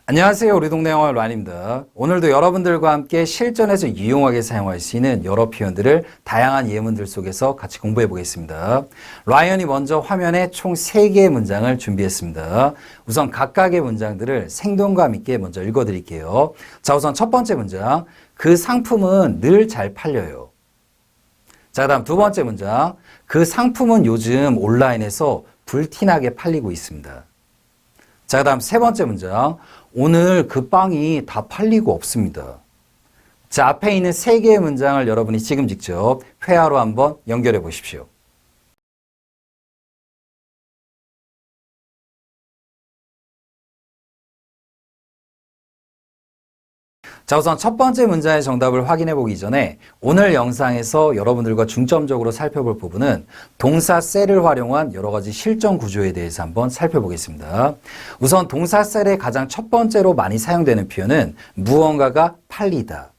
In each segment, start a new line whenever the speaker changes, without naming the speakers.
안녕하세요. 우리 동네 영어 란입니다. 오늘도 여러분들과 함께 실전에서 유용하게 사용할 수 있는 여러 표현들을 다양한 예문들 속에서 같이 공부해 보겠습니다. 라이언이 먼저 화면에 총 3개의 문장을 준비했습니다. 우선 각각의 문장들을 생동감 있게 먼저 읽어 드릴게요. 자, 우선 첫 번째 문장. 그 상품은 늘 잘 팔려요. 자, 그다음 두 번째 문장. 그 상품은 요즘 온라인에서 불티나게 팔리고 있습니다. 자, 그 다음 세 번째 문장. 오늘 그 빵이 다 팔리고 없습니다. 자, 앞에 있는 3개의 문장을 여러분이 지금 직접 회화로 한번 연결해 보십시오. 자, 우선 첫 번째 문장의 정답을 확인해 보기 전에 오늘 영상에서 여러분들과 중점적으로 살펴볼 부분은 동사 셀을 활용한 여러 가지 실전 구조에 대해서 한번 살펴보겠습니다. 우선 동사 셀의 가장 첫 번째로 많이 사용되는 표현은 무언가가 팔리다.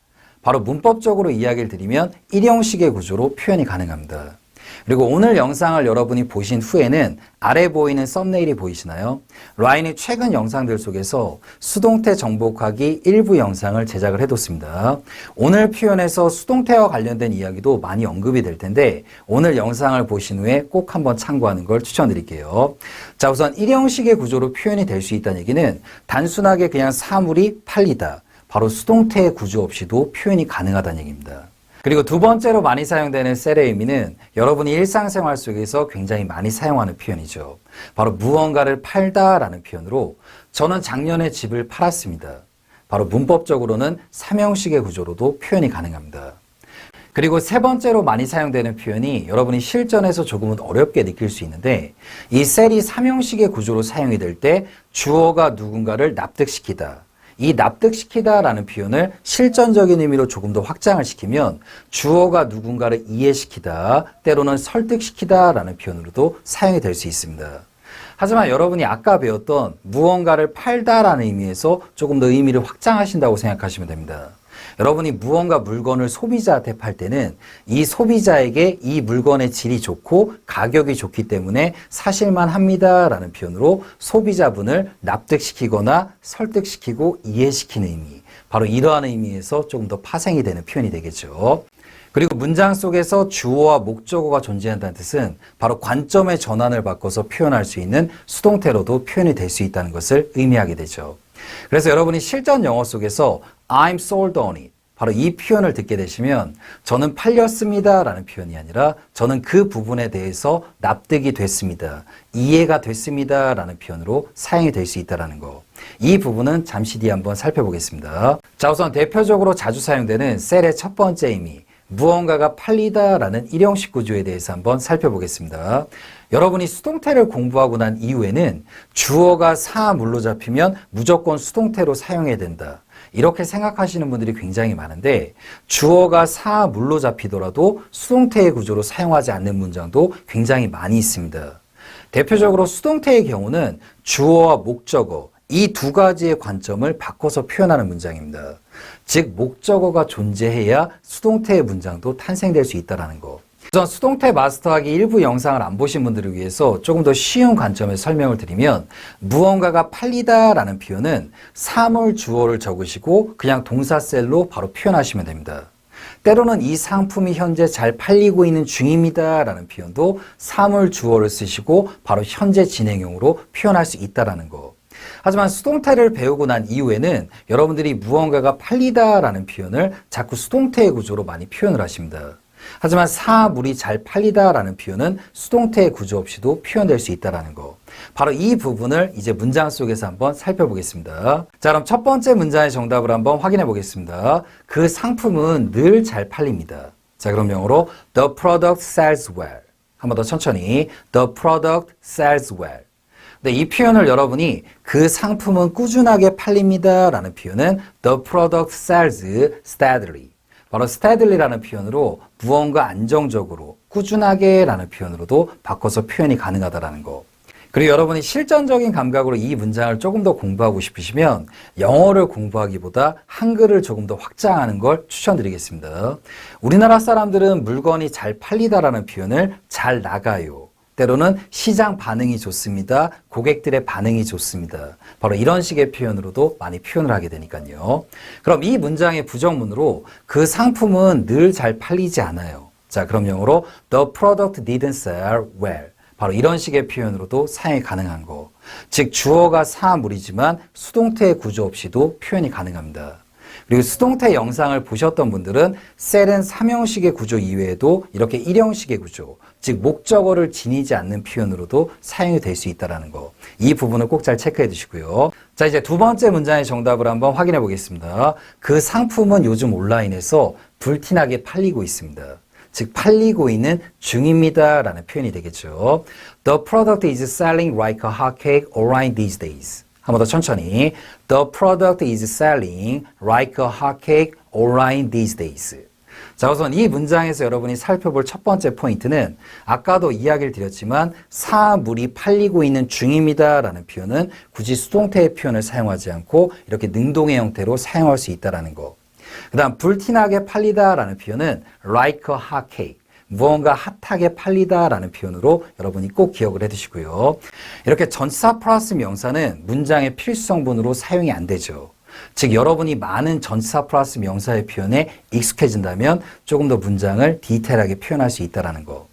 바로 문법적으로 이야기를 드리면 일형식의 구조로 표현이 가능합니다. 그리고 오늘 영상을 여러분이 보신 후에는 아래 보이는 썸네일이 보이시나요? 라인이 최근 영상들 속에서 수동태 정복하기 일부 영상을 제작을 해뒀습니다. 오늘 표현에서 수동태와 관련된 이야기도 많이 언급이 될 텐데 오늘 영상을 보신 후에 꼭 한번 참고하는 걸 추천드릴게요. 자, 우선 일형식의 구조로 표현이 될 수 있다는 얘기는 단순하게 그냥 사물이 팔리다. 바로 수동태의 구조 없이도 표현이 가능하다는 얘기입니다. 그리고 두 번째로 많이 사용되는 셀의 의미는 여러분이 일상생활 속에서 굉장히 많이 사용하는 표현이죠. 바로 무언가를 팔다라는 표현으로 저는 작년에 집을 팔았습니다. 바로 문법적으로는 삼형식의 구조로도 표현이 가능합니다. 그리고 세 번째로 많이 사용되는 표현이 여러분이 실전에서 조금은 어렵게 느낄 수 있는데 이 셀이 삼형식의 구조로 사용이 될 때 주어가 누군가를 납득시키다. 이 납득시키다라는 표현을 실전적인 의미로 조금 더 확장을 시키면 주어가 누군가를 이해시키다, 때로는 설득시키다라는 표현으로도 사용이 될 수 있습니다. 하지만 여러분이 아까 배웠던 무언가를 팔다라는 의미에서 조금 더 의미를 확장하신다고 생각하시면 됩니다. 여러분이 무언가 물건을 소비자한테 팔 때는 이 소비자에게 이 물건의 질이 좋고 가격이 좋기 때문에 사실만 합니다라는 표현으로 소비자분을 납득시키거나 설득시키고 이해시키는 의미, 바로 이러한 의미에서 조금 더 파생이 되는 표현이 되겠죠. 그리고 문장 속에서 주어와 목적어가 존재한다는 뜻은 바로 관점의 전환을 바꿔서 표현할 수 있는 수동태로도 표현이 될 수 있다는 것을 의미하게 되죠. 그래서 여러분이 실전 영어 속에서 I'm sold on it. 바로 이 표현을 듣게 되시면 저는 팔렸습니다 라는 표현이 아니라 저는 그 부분에 대해서 납득이 됐습니다. 이해가 됐습니다 라는 표현으로 사용이 될 수 있다는 거. 이 부분은 잠시 뒤에 한번 살펴보겠습니다. 자, 우선 대표적으로 자주 사용되는 셀의 첫 번째 의미. 무언가가 팔리다 라는 일형식 구조에 대해서 한번 살펴보겠습니다. 여러분이 수동태를 공부하고 난 이후에는 주어가 사물로 잡히면 무조건 수동태로 사용해야 된다. 이렇게 생각하시는 분들이 굉장히 많은데 주어가 사물로 잡히더라도 수동태의 구조로 사용하지 않는 문장도 굉장히 많이 있습니다. 대표적으로 수동태의 경우는 주어와 목적어 이 두 가지의 관점을 바꿔서 표현하는 문장입니다. 즉 목적어가 존재해야 수동태의 문장도 탄생될 수 있다는 거. 우선 수동태 마스터하기 일부 영상을 안 보신 분들을 위해서 조금 더 쉬운 관점에서 설명을 드리면 무언가가 팔리다라는 표현은 사물 주어를 적으시고 그냥 동사셀로 바로 표현하시면 됩니다. 때로는 이 상품이 현재 잘 팔리고 있는 중입니다 라는 표현도 사물 주어를 쓰시고 바로 현재 진행형으로 표현할 수 있다는 거. 하지만 수동태를 배우고 난 이후에는 여러분들이 무언가가 팔리다라는 표현을 자꾸 수동태의 구조로 많이 표현을 하십니다. 하지만 사물이 잘 팔리다라는 표현은 수동태의 구조 없이도 표현될 수 있다는 거. 바로 이 부분을 이제 문장 속에서 한번 살펴보겠습니다. 자, 그럼 첫 번째 문장의 정답을 한번 확인해 보겠습니다. 그 상품은 늘 잘 팔립니다. 자, 그럼 영어로 The product sells well. 한 번 더 천천히 The product sells well. 네, 이 표현을 여러분이 그 상품은 꾸준하게 팔립니다 라는 표현은 The product sells steadily. 바로 steadily 라는 표현으로 무언가 안정적으로 꾸준하게 라는 표현으로도 바꿔서 표현이 가능하다는 거. 그리고 여러분이 실전적인 감각으로 이 문장을 조금 더 공부하고 싶으시면 영어를 공부하기보다 한글을 조금 더 확장하는 걸 추천드리겠습니다. 우리나라 사람들은 물건이 잘 팔리다라는 표현을 잘 나가요. 때로는 시장 반응이 좋습니다. 고객들의 반응이 좋습니다. 바로 이런 식의 표현으로도 많이 표현을 하게 되니까요. 그럼 이 문장의 부정문으로 그 상품은 늘 잘 팔리지 않아요. 자, 그럼 영어로 The product didn't sell well. 바로 이런 식의 표현으로도 사용이 가능한 거. 즉 주어가 사물이지만 수동태의 구조 없이도 표현이 가능합니다. 그리고 수동태 영상을 보셨던 분들은 셀은 3형식의 구조 이외에도 이렇게 1형식의 구조, 즉 목적어를 지니지 않는 표현으로도 사용이 될 수 있다는 거. 이 부분을 꼭 잘 체크해 두시고요. 자, 이제 두 번째 문장의 정답을 한번 확인해 보겠습니다. 그 상품은 요즘 온라인에서 불티나게 팔리고 있습니다. 즉 팔리고 있는 중입니다 라는 표현이 되겠죠. The product is selling like a hotcake online these days. 한 번 더 천천히. The product is selling like a hotcake online these days. 자, 우선 이 문장에서 여러분이 살펴볼 첫 번째 포인트는 아까도 이야기를 드렸지만 사물이 팔리고 있는 중입니다 라는 표현은 굳이 수동태의 표현을 사용하지 않고 이렇게 능동의 형태로 사용할 수 있다는 거. 그 다음 불티나게 팔리다 라는 표현은 like a hotcake. 무언가 핫하게 팔리다 라는 표현으로 여러분이 꼭 기억을 해두시고요. 이렇게 전치사 플러스 명사는 문장의 필수성분으로 사용이 안 되죠. 즉 여러분이 많은 전치사 플러스 명사의 표현에 익숙해진다면 조금 더 문장을 디테일하게 표현할 수 있다는 거.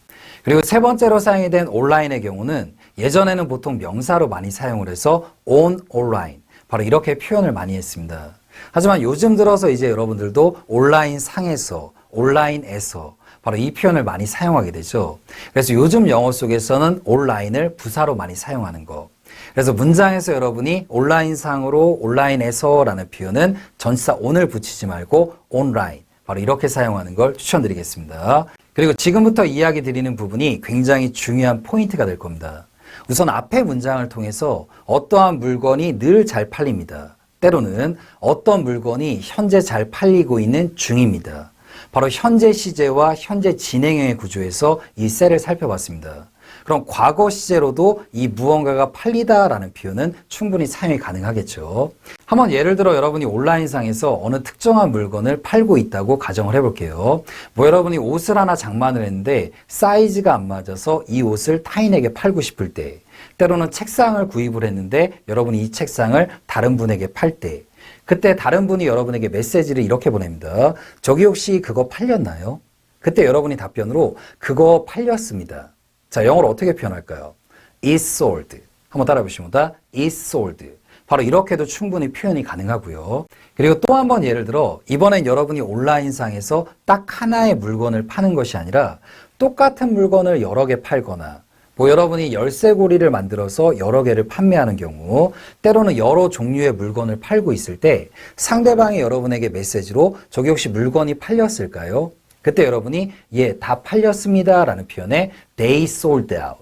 그리고 세 번째로 사용이 된 온라인의 경우는 예전에는 보통 명사로 많이 사용을 해서 on online 바로 이렇게 표현을 많이 했습니다. 하지만 요즘 들어서 이제 여러분들도 온라인 상에서 온라인에서 바로 이 표현을 많이 사용하게 되죠. 그래서 요즘 영어 속에서는 온라인을 부사로 많이 사용하는 거. 그래서 문장에서 여러분이 온라인상으로 온라인에서라는 표현은 전치사 on을 붙이지 말고 온라인 바로 이렇게 사용하는 걸 추천드리겠습니다. 그리고 지금부터 이야기 드리는 부분이 굉장히 중요한 포인트가 될 겁니다. 우선 앞의 문장을 통해서 어떠한 물건이 늘 잘 팔립니다. 때로는 어떤 물건이 현재 잘 팔리고 있는 중입니다. 바로 현재 시제와 현재 진행형의 구조에서 이 셀을 살펴봤습니다. 그럼 과거 시제로도 이 무언가가 팔리다라는 표현은 충분히 사용이 가능하겠죠. 한번 예를 들어 여러분이 온라인상에서 어느 특정한 물건을 팔고 있다고 가정을 해볼게요. 여러분이 옷을 하나 장만을 했는데 사이즈가 안 맞아서 이 옷을 타인에게 팔고 싶을 때, 때로는 책상을 구입을 했는데 여러분이 이 책상을 다른 분에게 팔 때, 그때 다른 분이 여러분에게 메시지를 이렇게 보냅니다. 저기 혹시 그거 팔렸나요? 그때 여러분이 답변으로 그거 팔렸습니다. 자, 영어로 어떻게 표현할까요? It's sold. 한번 따라해 보십니다. It's sold. 바로 이렇게도 충분히 표현이 가능하고요. 그리고 또 한 번 예를 들어 이번엔 여러분이 온라인상에서 딱 하나의 물건을 파는 것이 아니라 똑같은 물건을 여러 개 팔거나 여러분이 열쇠고리를 만들어서 여러 개를 판매하는 경우 때로는 여러 종류의 물건을 팔고 있을 때 상대방이 여러분에게 메시지로 저기 혹시 물건이 팔렸을까요? 그때 여러분이 예, 다 팔렸습니다 라는 표현에 they sold out.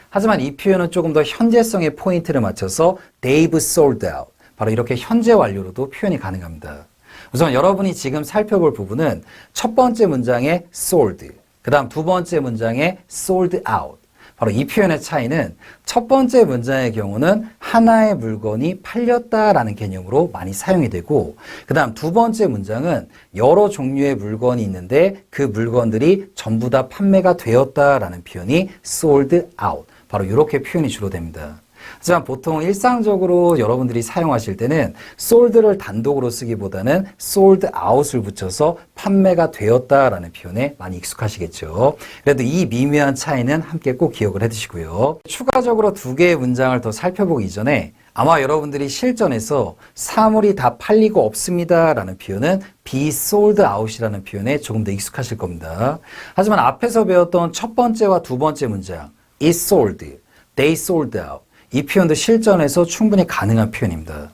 하지만 이 표현은 조금 더 현재성의 포인트를 맞춰서 they've sold out. 바로 이렇게 현재 완료로도 표현이 가능합니다. 우선 여러분이 지금 살펴볼 부분은 첫 번째 문장의 sold, 그 다음 두 번째 문장의 sold out. 바로 이 표현의 차이는 첫 번째 문장의 경우는 하나의 물건이 팔렸다라는 개념으로 많이 사용이 되고 그 다음 두 번째 문장은 여러 종류의 물건이 있는데 그 물건들이 전부 다 판매가 되었다라는 표현이 sold out. 바로 이렇게 표현이 주로 됩니다. 하지만 보통 일상적으로 여러분들이 사용하실 때는 sold를 단독으로 쓰기보다는 sold out을 붙여서 판매가 되었다라는 표현에 많이 익숙하시겠죠. 그래도 이 미묘한 차이는 함께 꼭 기억을 해두시고요. 추가적으로 두 개의 문장을 더 살펴보기 전에 아마 여러분들이 실전에서 사물이 다 팔리고 없습니다 라는 표현은 be sold out이라는 표현에 조금 더 익숙하실 겁니다. 하지만 앞에서 배웠던 첫 번째와 두 번째 문장 is sold, they sold out 이 표현도 실전에서 충분히 가능한 표현입니다.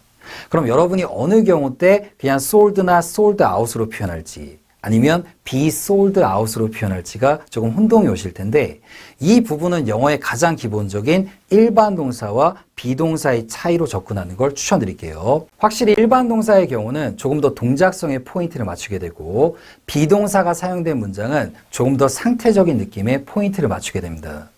그럼 여러분이 어느 경우 때 그냥 sold나 sold out으로 표현할지 아니면 be sold out으로 표현할지가 조금 혼동이 오실 텐데 이 부분은 영어의 가장 기본적인 일반 동사와 비동사의 차이로 접근하는 걸 추천드릴게요. 확실히 일반 동사의 경우는 조금 더 동작성의 포인트를 맞추게 되고 비동사가 사용된 문장은 조금 더 상태적인 느낌의 포인트를 맞추게 됩니다.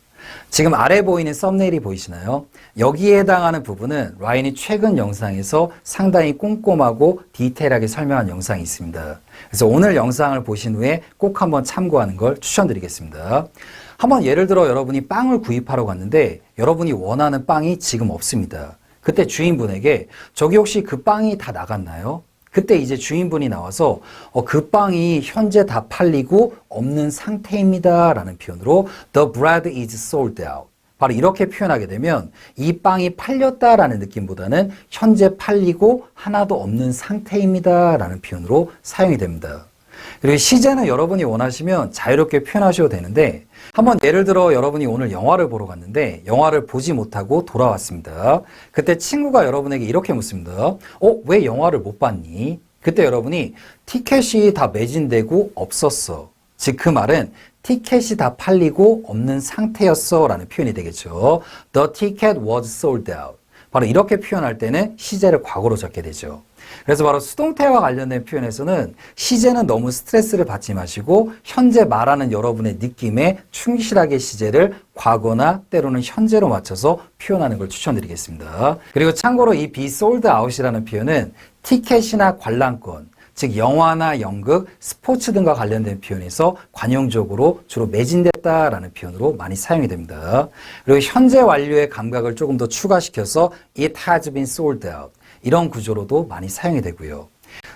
지금 아래 보이는 썸네일이 보이시나요? 여기에 해당하는 부분은 라인이 최근 영상에서 상당히 꼼꼼하고 디테일하게 설명한 영상이 있습니다. 그래서 오늘 영상을 보신 후에 꼭 한번 참고하는 걸 추천드리겠습니다. 한번 예를 들어 여러분이 빵을 구입하러 갔는데 여러분이 원하는 빵이 지금 없습니다. 그때 주인분에게 저기 혹시 그 빵이 다 나갔나요? 그때 이제 주인분이 나와서 그 빵이 현재 다 팔리고 없는 상태입니다 라는 표현으로 The bread is sold out. 바로 이렇게 표현하게 되면 이 빵이 팔렸다라는 느낌보다는 현재 팔리고 하나도 없는 상태입니다 라는 표현으로 사용이 됩니다. 그리고 시제는 여러분이 원하시면 자유롭게 표현하셔도 되는데 한번 예를 들어 여러분이 오늘 영화를 보러 갔는데 영화를 보지 못하고 돌아왔습니다. 그때 친구가 여러분에게 이렇게 묻습니다. 왜 영화를 못 봤니? 그때 여러분이 티켓이 다 매진되고 없었어. 즉 그 말은 티켓이 다 팔리고 없는 상태였어 라는 표현이 되겠죠. The ticket was sold out. 바로 이렇게 표현할 때는 시제를 과거로 적게 되죠. 그래서 바로 수동태와 관련된 표현에서는 시제는 너무 스트레스를 받지 마시고 현재 말하는 여러분의 느낌에 충실하게 시제를 과거나 때로는 현재로 맞춰서 표현하는 걸 추천드리겠습니다. 그리고 참고로 이 be sold out이라는 표현은 티켓이나 관람권, 즉 영화나 연극, 스포츠 등과 관련된 표현에서 관용적으로 주로 매진됐다라는 표현으로 많이 사용이 됩니다. 그리고 현재 완료의 감각을 조금 더 추가시켜서 it has been sold out. 이런 구조로도 많이 사용이 되고요.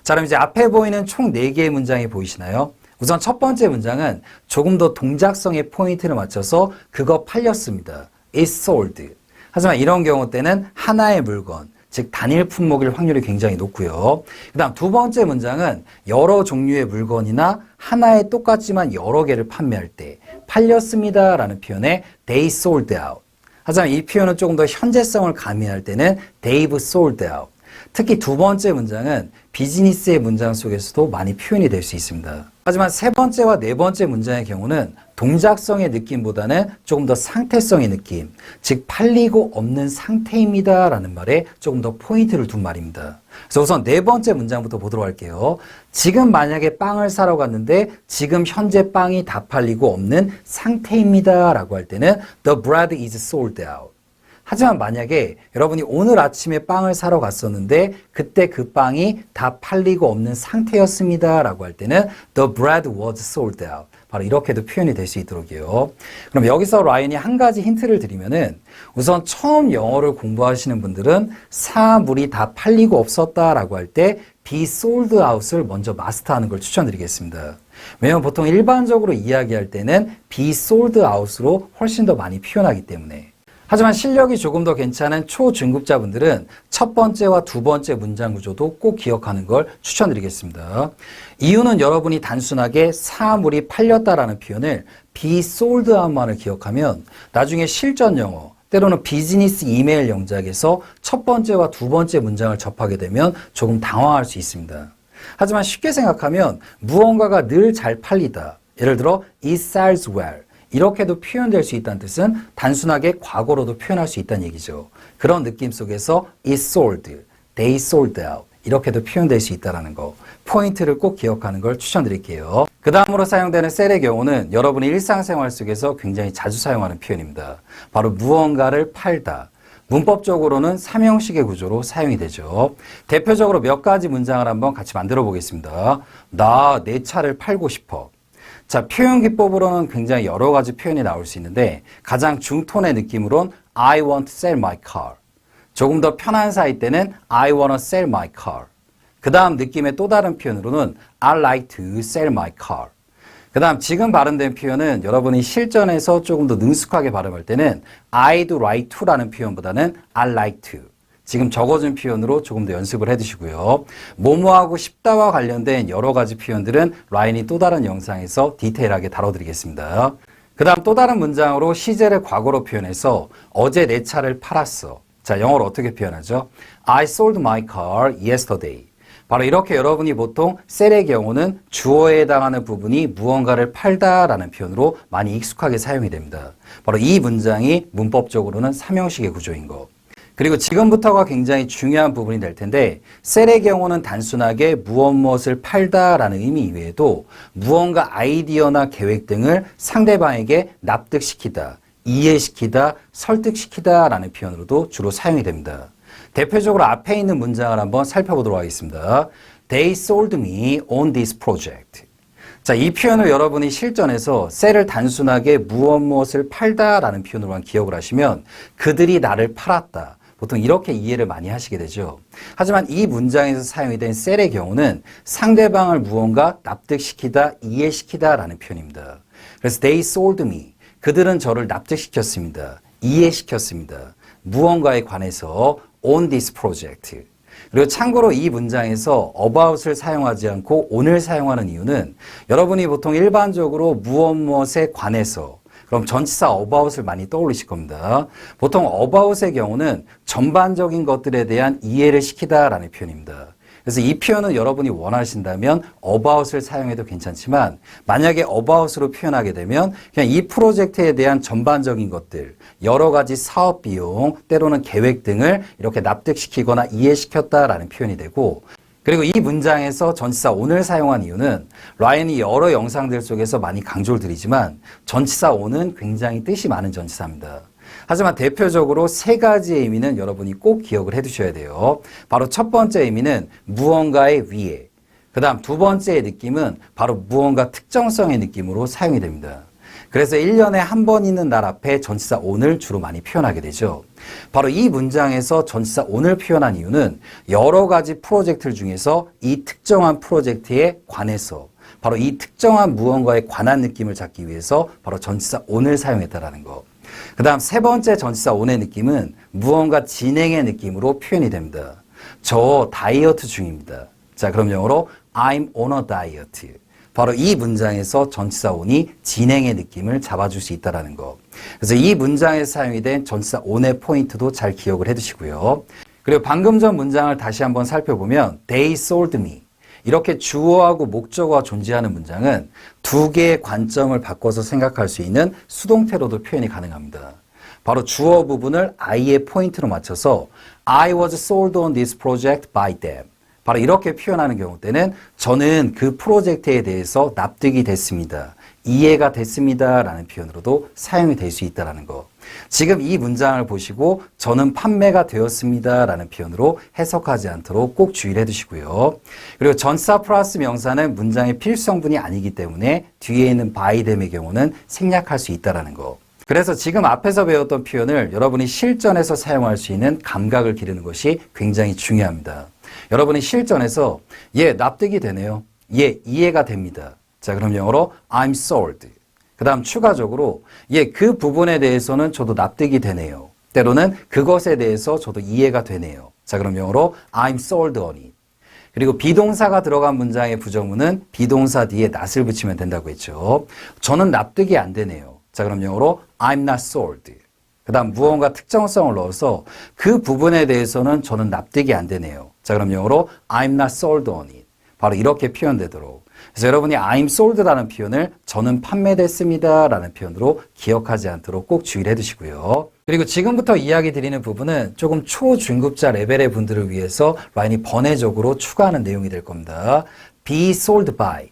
자, 그럼 이제 앞에 보이는 총 4개의 문장이 보이시나요? 우선 첫 번째 문장은 조금 더 동작성의 포인트를 맞춰서 그거 팔렸습니다. It's sold. 하지만 이런 경우 때는 하나의 물건, 즉 단일 품목일 확률이 굉장히 높고요. 그 다음 두 번째 문장은 여러 종류의 물건이나 하나의 똑같지만 여러 개를 판매할 때 팔렸습니다 라는 표현에 they sold out. 하지만 이 표현은 조금 더 현재성을 가미할 때는 they've sold out. 특히 두 번째 문장은 비즈니스의 문장 속에서도 많이 표현이 될 수 있습니다. 하지만 세 번째와 네 번째 문장의 경우는 동작성의 느낌보다는 조금 더 상태성의 느낌, 즉 팔리고 없는 상태입니다 라는 말에 조금 더 포인트를 둔 말입니다. 그래서 우선 네 번째 문장부터 보도록 할게요. 지금 만약에 빵을 사러 갔는데 지금 현재 빵이 다 팔리고 없는 상태입니다 라고 할 때는 The bread is sold out. 하지만 만약에 여러분이 오늘 아침에 빵을 사러 갔었는데 그때 그 빵이 다 팔리고 없는 상태였습니다 라고 할 때는 The bread was sold out. 바로 이렇게도 표현이 될 수 있도록요. 그럼 여기서 라인이 한 가지 힌트를 드리면은 우선 처음 영어를 공부하시는 분들은 사물이 다 팔리고 없었다라고 할 때 be sold out을 먼저 마스터하는 걸 추천드리겠습니다. 왜냐하면 보통 일반적으로 이야기할 때는 be sold out으로 훨씬 더 많이 표현하기 때문에. 하지만 실력이 조금 더 괜찮은 초중급자분들은 첫 번째와 두 번째 문장 구조도 꼭 기억하는 걸 추천드리겠습니다. 이유는 여러분이 단순하게 사물이 팔렸다라는 표현을 be sold out만을 기억하면 나중에 실전 영어, 때로는 비즈니스 이메일 영작에서 첫 번째와 두 번째 문장을 접하게 되면 조금 당황할 수 있습니다. 하지만 쉽게 생각하면 무언가가 늘 잘 팔리다. 예를 들어 it sells well. 이렇게도 표현될 수 있다는 뜻은 단순하게 과거로도 표현할 수 있다는 얘기죠. 그런 느낌 속에서 it sold, they sold out 이렇게도 표현될 수 있다는 거 포인트를 꼭 기억하는 걸 추천드릴게요. 그 다음으로 사용되는 셀의 경우는 여러분이 일상생활 속에서 굉장히 자주 사용하는 표현입니다. 바로 무언가를 팔다. 문법적으로는 삼형식의 구조로 사용이 되죠. 대표적으로 몇 가지 문장을 한번 같이 만들어 보겠습니다. 나 내 차를 팔고 싶어. 자, 표현 기법으로는 굉장히 여러 가지 표현이 나올 수 있는데 가장 중톤의 느낌으론 I want to sell my car. 조금 더 편한 사이 때는 I want to sell my car. 그 다음 느낌의 또 다른 표현으로는 I like to sell my car. 그 다음 지금 발음된 표현은 여러분이 실전에서 조금 더 능숙하게 발음할 때는 I'd like to라는 표현보다는 I like to. 지금 적어준 표현으로 조금 더 연습을 해두시고요. 뭐뭐하고 싶다와 관련된 여러 가지 표현들은 라인이 또 다른 영상에서 디테일하게 다뤄드리겠습니다. 그 다음 또 다른 문장으로 시제를 과거로 표현해서 어제 내 차를 팔았어. 자, 영어로 어떻게 표현하죠? I sold my car yesterday. 바로 이렇게 여러분이 보통 셀의 경우는 주어에 해당하는 부분이 무언가를 팔다라는 표현으로 많이 익숙하게 사용이 됩니다. 바로 이 문장이 문법적으로는 삼형식의 구조인 거. 그리고 지금부터가 굉장히 중요한 부분이 될 텐데 셀의 경우는 단순하게 무엇을 팔다라는 의미 이외에도 무언가 아이디어나 계획 등을 상대방에게 납득시키다, 이해시키다, 설득시키다 라는 표현으로도 주로 사용이 됩니다. 대표적으로 앞에 있는 문장을 한번 살펴보도록 하겠습니다. They sold me on this project. 자, 이 표현을 여러분이 실전에서 셀을 단순하게 무엇을 팔다라는 표현으로만 기억을 하시면 그들이 나를 팔았다. 보통 이렇게 이해를 많이 하시게 되죠. 하지만 이 문장에서 사용이 된 셀의 경우는 상대방을 무언가 납득시키다, 이해시키다 라는 표현입니다. 그래서 they sold me. 그들은 저를 납득시켰습니다. 이해시켰습니다. 무언가에 관해서 on this project. 그리고 참고로 이 문장에서 about을 사용하지 않고 on을 사용하는 이유는 여러분이 보통 일반적으로 무엇에 관해서 그럼 전치사 about을 많이 떠올리실 겁니다. 보통 about의 경우는 전반적인 것들에 대한 이해를 시키다라는 표현입니다. 그래서 이 표현은 여러분이 원하신다면 about을 사용해도 괜찮지만 만약에 about으로 표현하게 되면 그냥 이 프로젝트에 대한 전반적인 것들, 여러 가지 사업 비용, 때로는 계획 등을 이렇게 납득시키거나 이해시켰다라는 표현이 되고 그리고 이 문장에서 전치사 on을 사용한 이유는 라이언이 여러 영상들 속에서 많이 강조를 드리지만 전치사 on은 굉장히 뜻이 많은 전치사입니다. 하지만 대표적으로 세 가지의 의미는 여러분이 꼭 기억을 해두셔야 돼요. 바로 첫 번째 의미는 무언가의 위에, 그 다음 두 번째의 느낌은 바로 무언가 특정성의 느낌으로 사용이 됩니다. 그래서 1년에 한 번 있는 날 앞에 전치사 on을 주로 많이 표현하게 되죠. 바로 이 문장에서 전치사 on을 표현한 이유는 여러 가지 프로젝트들 중에서 이 특정한 프로젝트에 관해서 바로 이 특정한 무언가에 관한 느낌을 잡기 위해서 바로 전치사 on을 사용했다라는 거. 그 다음 세 번째 전치사 on의 느낌은 무언가 진행의 느낌으로 표현이 됩니다. 저 다이어트 중입니다. 자, 그럼 영어로 I'm on a diet. 바로 이 문장에서 전치사 on이 진행의 느낌을 잡아줄 수 있다는 거. 그래서 이 문장에 사용이 된 전치사 on의 포인트도 잘 기억을 해두시고요. 그리고 방금 전 문장을 다시 한번 살펴보면 They sold me. 이렇게 주어하고 목적어가 존재하는 문장은 두 개의 관점을 바꿔서 생각할 수 있는 수동태로도 표현이 가능합니다. 바로 주어 부분을 I의 포인트로 맞춰서 I was sold on this project by them. 바로 이렇게 표현하는 경우 때는 저는 그 프로젝트에 대해서 납득이 됐습니다. 이해가 됐습니다. 라는 표현으로도 사용이 될 수 있다는 거. 지금 이 문장을 보시고 저는 판매가 되었습니다. 라는 표현으로 해석하지 않도록 꼭 주의를 해두시고요. 그리고 전치사 플러스 명사는 문장의 필수성분이 아니기 때문에 뒤에 있는 by them의 경우는 생략할 수 있다는 거. 그래서 지금 앞에서 배웠던 표현을 여러분이 실전에서 사용할 수 있는 감각을 기르는 것이 굉장히 중요합니다. 여러분이 실전에서 납득이 되네요. 이해가 됩니다. 자, 그럼 영어로 I'm sold. 그 다음 추가적으로 그 부분에 대해서는 저도 납득이 되네요. 때로는 그것에 대해서 저도 이해가 되네요. 자, 그럼 영어로 I'm sold on it. 그리고 비동사가 들어간 문장의 부정문은 비동사 뒤에 not을 붙이면 된다고 했죠. 저는 납득이 안 되네요. 자, 그럼 영어로 I'm not sold. 그 다음 무언가 특정성을 넣어서 그 부분에 대해서는 저는 납득이 안 되네요. 자, 그럼 영어로 I'm not sold on it. 바로 이렇게 표현되도록. 그래서 여러분이 I'm sold라는 표현을 저는 판매됐습니다 라는 표현으로 기억하지 않도록 꼭 주의를 해두시고요. 그리고 지금부터 이야기 드리는 부분은 조금 초중급자 레벨의 분들을 위해서 라인이 번외적으로 추가하는 내용이 될 겁니다. be sold by.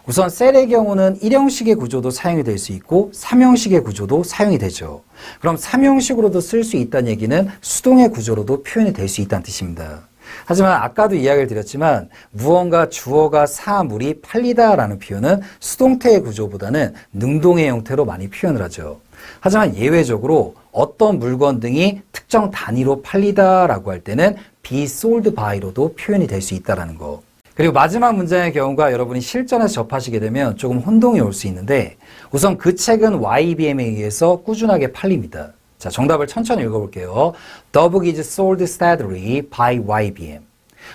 우선 셀의 경우는 1형식의 구조도 사용이 될 수 있고 3형식의 구조도 사용이 되죠. 그럼 3형식으로도 쓸 수 있다는 얘기는 수동의 구조로도 표현이 될 수 있다는 뜻입니다. 하지만 아까도 이야기를 드렸지만 무언가 주어가 사물이 팔리다라는 표현은 수동태의 구조보다는 능동의 형태로 많이 표현을 하죠. 하지만 예외적으로 어떤 물건 등이 특정 단위로 팔리다라고 할 때는 be sold by로도 표현이 될 수 있다는 거. 그리고 마지막 문장의 경우가 여러분이 실전에서 접하시게 되면 조금 혼동이 올 수 있는데 우선 그 책은 YBM에 의해서 꾸준하게 팔립니다. 자, 정답을 천천히 읽어볼게요. The book is sold steadily by YBM.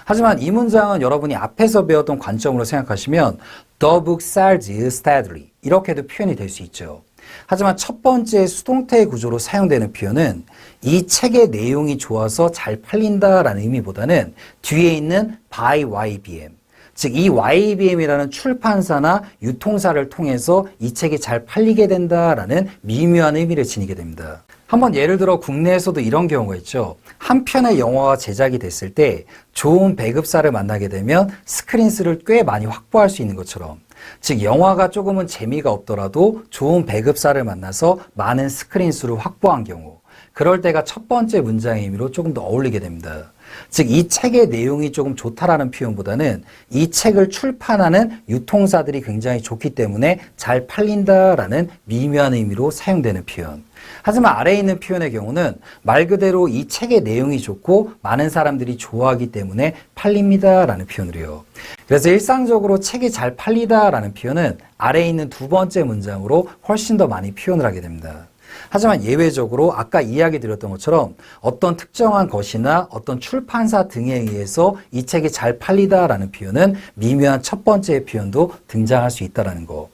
하지만 이 문장은 여러분이 앞에서 배웠던 관점으로 생각하시면 The book sells steadily 이렇게도 표현이 될 수 있죠. 하지만 첫 번째 수동태의 구조로 사용되는 표현은 이 책의 내용이 좋아서 잘 팔린다라는 의미보다는 뒤에 있는 by YBM, 즉 이 YBM이라는 출판사나 유통사를 통해서 이 책이 잘 팔리게 된다라는 미묘한 의미를 지니게 됩니다. 한번 예를 들어 국내에서도 이런 경우가 있죠. 한 편의 영화가 제작이 됐을 때 좋은 배급사를 만나게 되면 스크린수를 꽤 많이 확보할 수 있는 것처럼 즉 영화가 조금은 재미가 없더라도 좋은 배급사를 만나서 많은 스크린 수를 확보한 경우, 그럴 때가 첫 번째 문장의 의미로 조금 더 어울리게 됩니다. 즉 이 책의 내용이 조금 좋다라는 표현보다는 이 책을 출판하는 유통사들이 굉장히 좋기 때문에 잘 팔린다라는 미묘한 의미로 사용되는 표현. 하지만 아래에 있는 표현의 경우는 말 그대로 이 책의 내용이 좋고 많은 사람들이 좋아하기 때문에 팔립니다라는 표현으로요. 그래서 일상적으로 책이 잘 팔리다라는 표현은 아래에 있는 두 번째 문장으로 훨씬 더 많이 표현을 하게 됩니다. 하지만 예외적으로 아까 이야기 드렸던 것처럼 어떤 특정한 것이나 어떤 출판사 등에 의해서 이 책이 잘 팔리다라는 표현은 미묘한 첫 번째 표현도 등장할 수 있다는 거.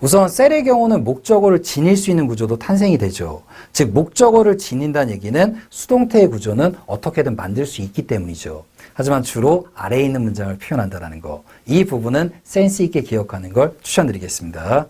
우선 셀의 경우는 목적어를 지닐 수 있는 구조도 탄생이 되죠. 즉 목적어를 지닌다는 얘기는 수동태의 구조는 어떻게든 만들 수 있기 때문이죠. 하지만 주로 아래에 있는 문장을 표현한다는 거. 이 부분은 센스 있게 기억하는 걸 추천드리겠습니다.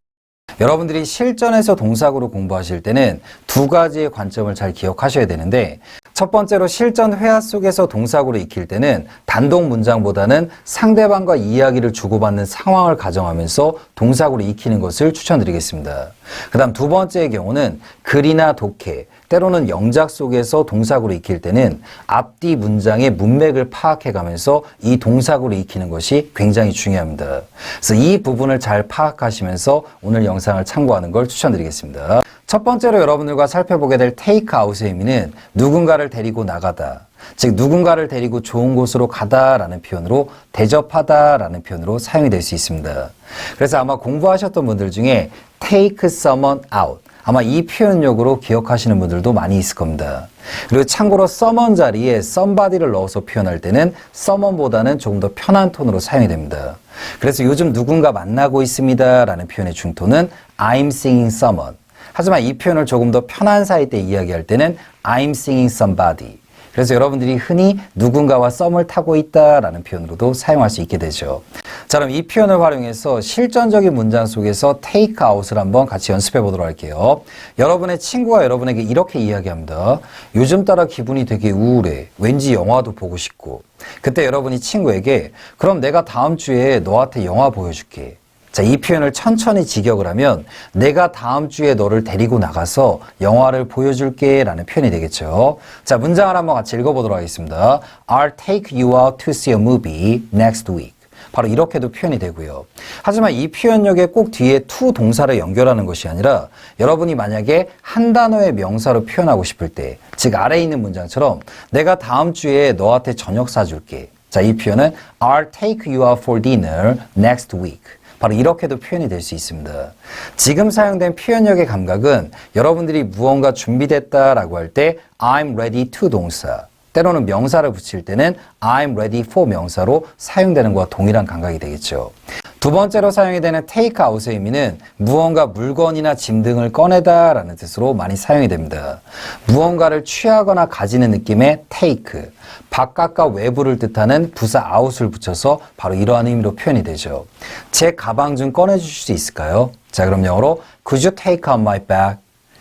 여러분들이 실전에서 동사구로 공부하실 때는 두 가지의 관점을 잘 기억하셔야 되는데, 첫 번째로 실전 회화 속에서 동사구를 익힐 때는 단독 문장보다는 상대방과 이야기를 주고받는 상황을 가정하면서 동사구를 익히는 것을 추천드리겠습니다. 그 다음 두 번째의 경우는 글이나 독해, 때로는 영작 속에서 동사구를 익힐 때는 앞뒤 문장의 문맥을 파악해가면서 이 동사구를 익히는 것이 굉장히 중요합니다. 그래서 이 부분을 잘 파악하시면서 오늘 영상을 참고하는 걸 추천드리겠습니다. 첫 번째로 여러분들과 살펴보게 될 테이크 아웃의 의미는 누군가를 데리고 나가다, 즉 누군가를 데리고 좋은 곳으로 가다라는 표현으로 대접하다라는 표현으로 사용이 될 수 있습니다. 그래서 아마 공부하셨던 분들 중에 take someone out, 아마 이 표현력으로 기억하시는 분들도 많이 있을 겁니다. 그리고 참고로 someone 자리에 somebody를 넣어서 표현할 때는 someone보다는 조금 더 편한 톤으로 사용이 됩니다. 그래서 요즘 누군가 만나고 있습니다 라는 표현의 중토는 I'm seeing someone. 하지만 이 표현을 조금 더 편한 사이 때 이야기할 때는 I'm seeing somebody. 그래서 여러분들이 흔히 누군가와 썸을 타고 있다라는 표현으로도 사용할 수 있게 되죠. 자, 그럼 이 표현을 활용해서 실전적인 문장 속에서 take out을 한번 같이 연습해 보도록 할게요. 여러분의 친구가 여러분에게 이렇게 이야기합니다. 요즘 따라 기분이 되게 우울해. 왠지 영화도 보고 싶고. 그때 여러분이 친구에게 그럼 내가 다음 주에 너한테 영화 보여줄게. 자, 이 표현을 천천히 직역을 하면 내가 다음 주에 너를 데리고 나가서 영화를 보여줄게 라는 표현이 되겠죠. 자, 문장을 한번 같이 읽어보도록 하겠습니다. I'll take you out to see a movie next week. 바로 이렇게도 표현이 되고요. 하지만 이 표현력에 꼭 뒤에 to 동사를 연결하는 것이 아니라 여러분이 만약에 한 단어의 명사로 표현하고 싶을 때, 즉 아래에 있는 문장처럼 내가 다음 주에 너한테 저녁 사줄게. 자, 이 표현은 I'll take you out for dinner next week. 바로 이렇게도 표현이 될 수 있습니다. 지금 사용된 표현력의 감각은 여러분들이 무언가 준비됐다라고 할 때 I'm ready to 동사, 때로는 명사를 붙일 때는 I'm ready for 명사로 사용되는 것과 동일한 감각이 되겠죠. 두 번째로 사용이 되는 take out의 의미는 무언가 물건이나 짐 등을 꺼내다 라는 뜻으로 많이 사용이 됩니다. 무언가를 취하거나 가지는 느낌의 take, 바깥과 외부를 뜻하는 부사 out을 붙여서 바로 이러한 의미로 표현이 되죠. 제 가방 좀 꺼내주실 수 있을까요? 자, 그럼 영어로 Could you take out my bag?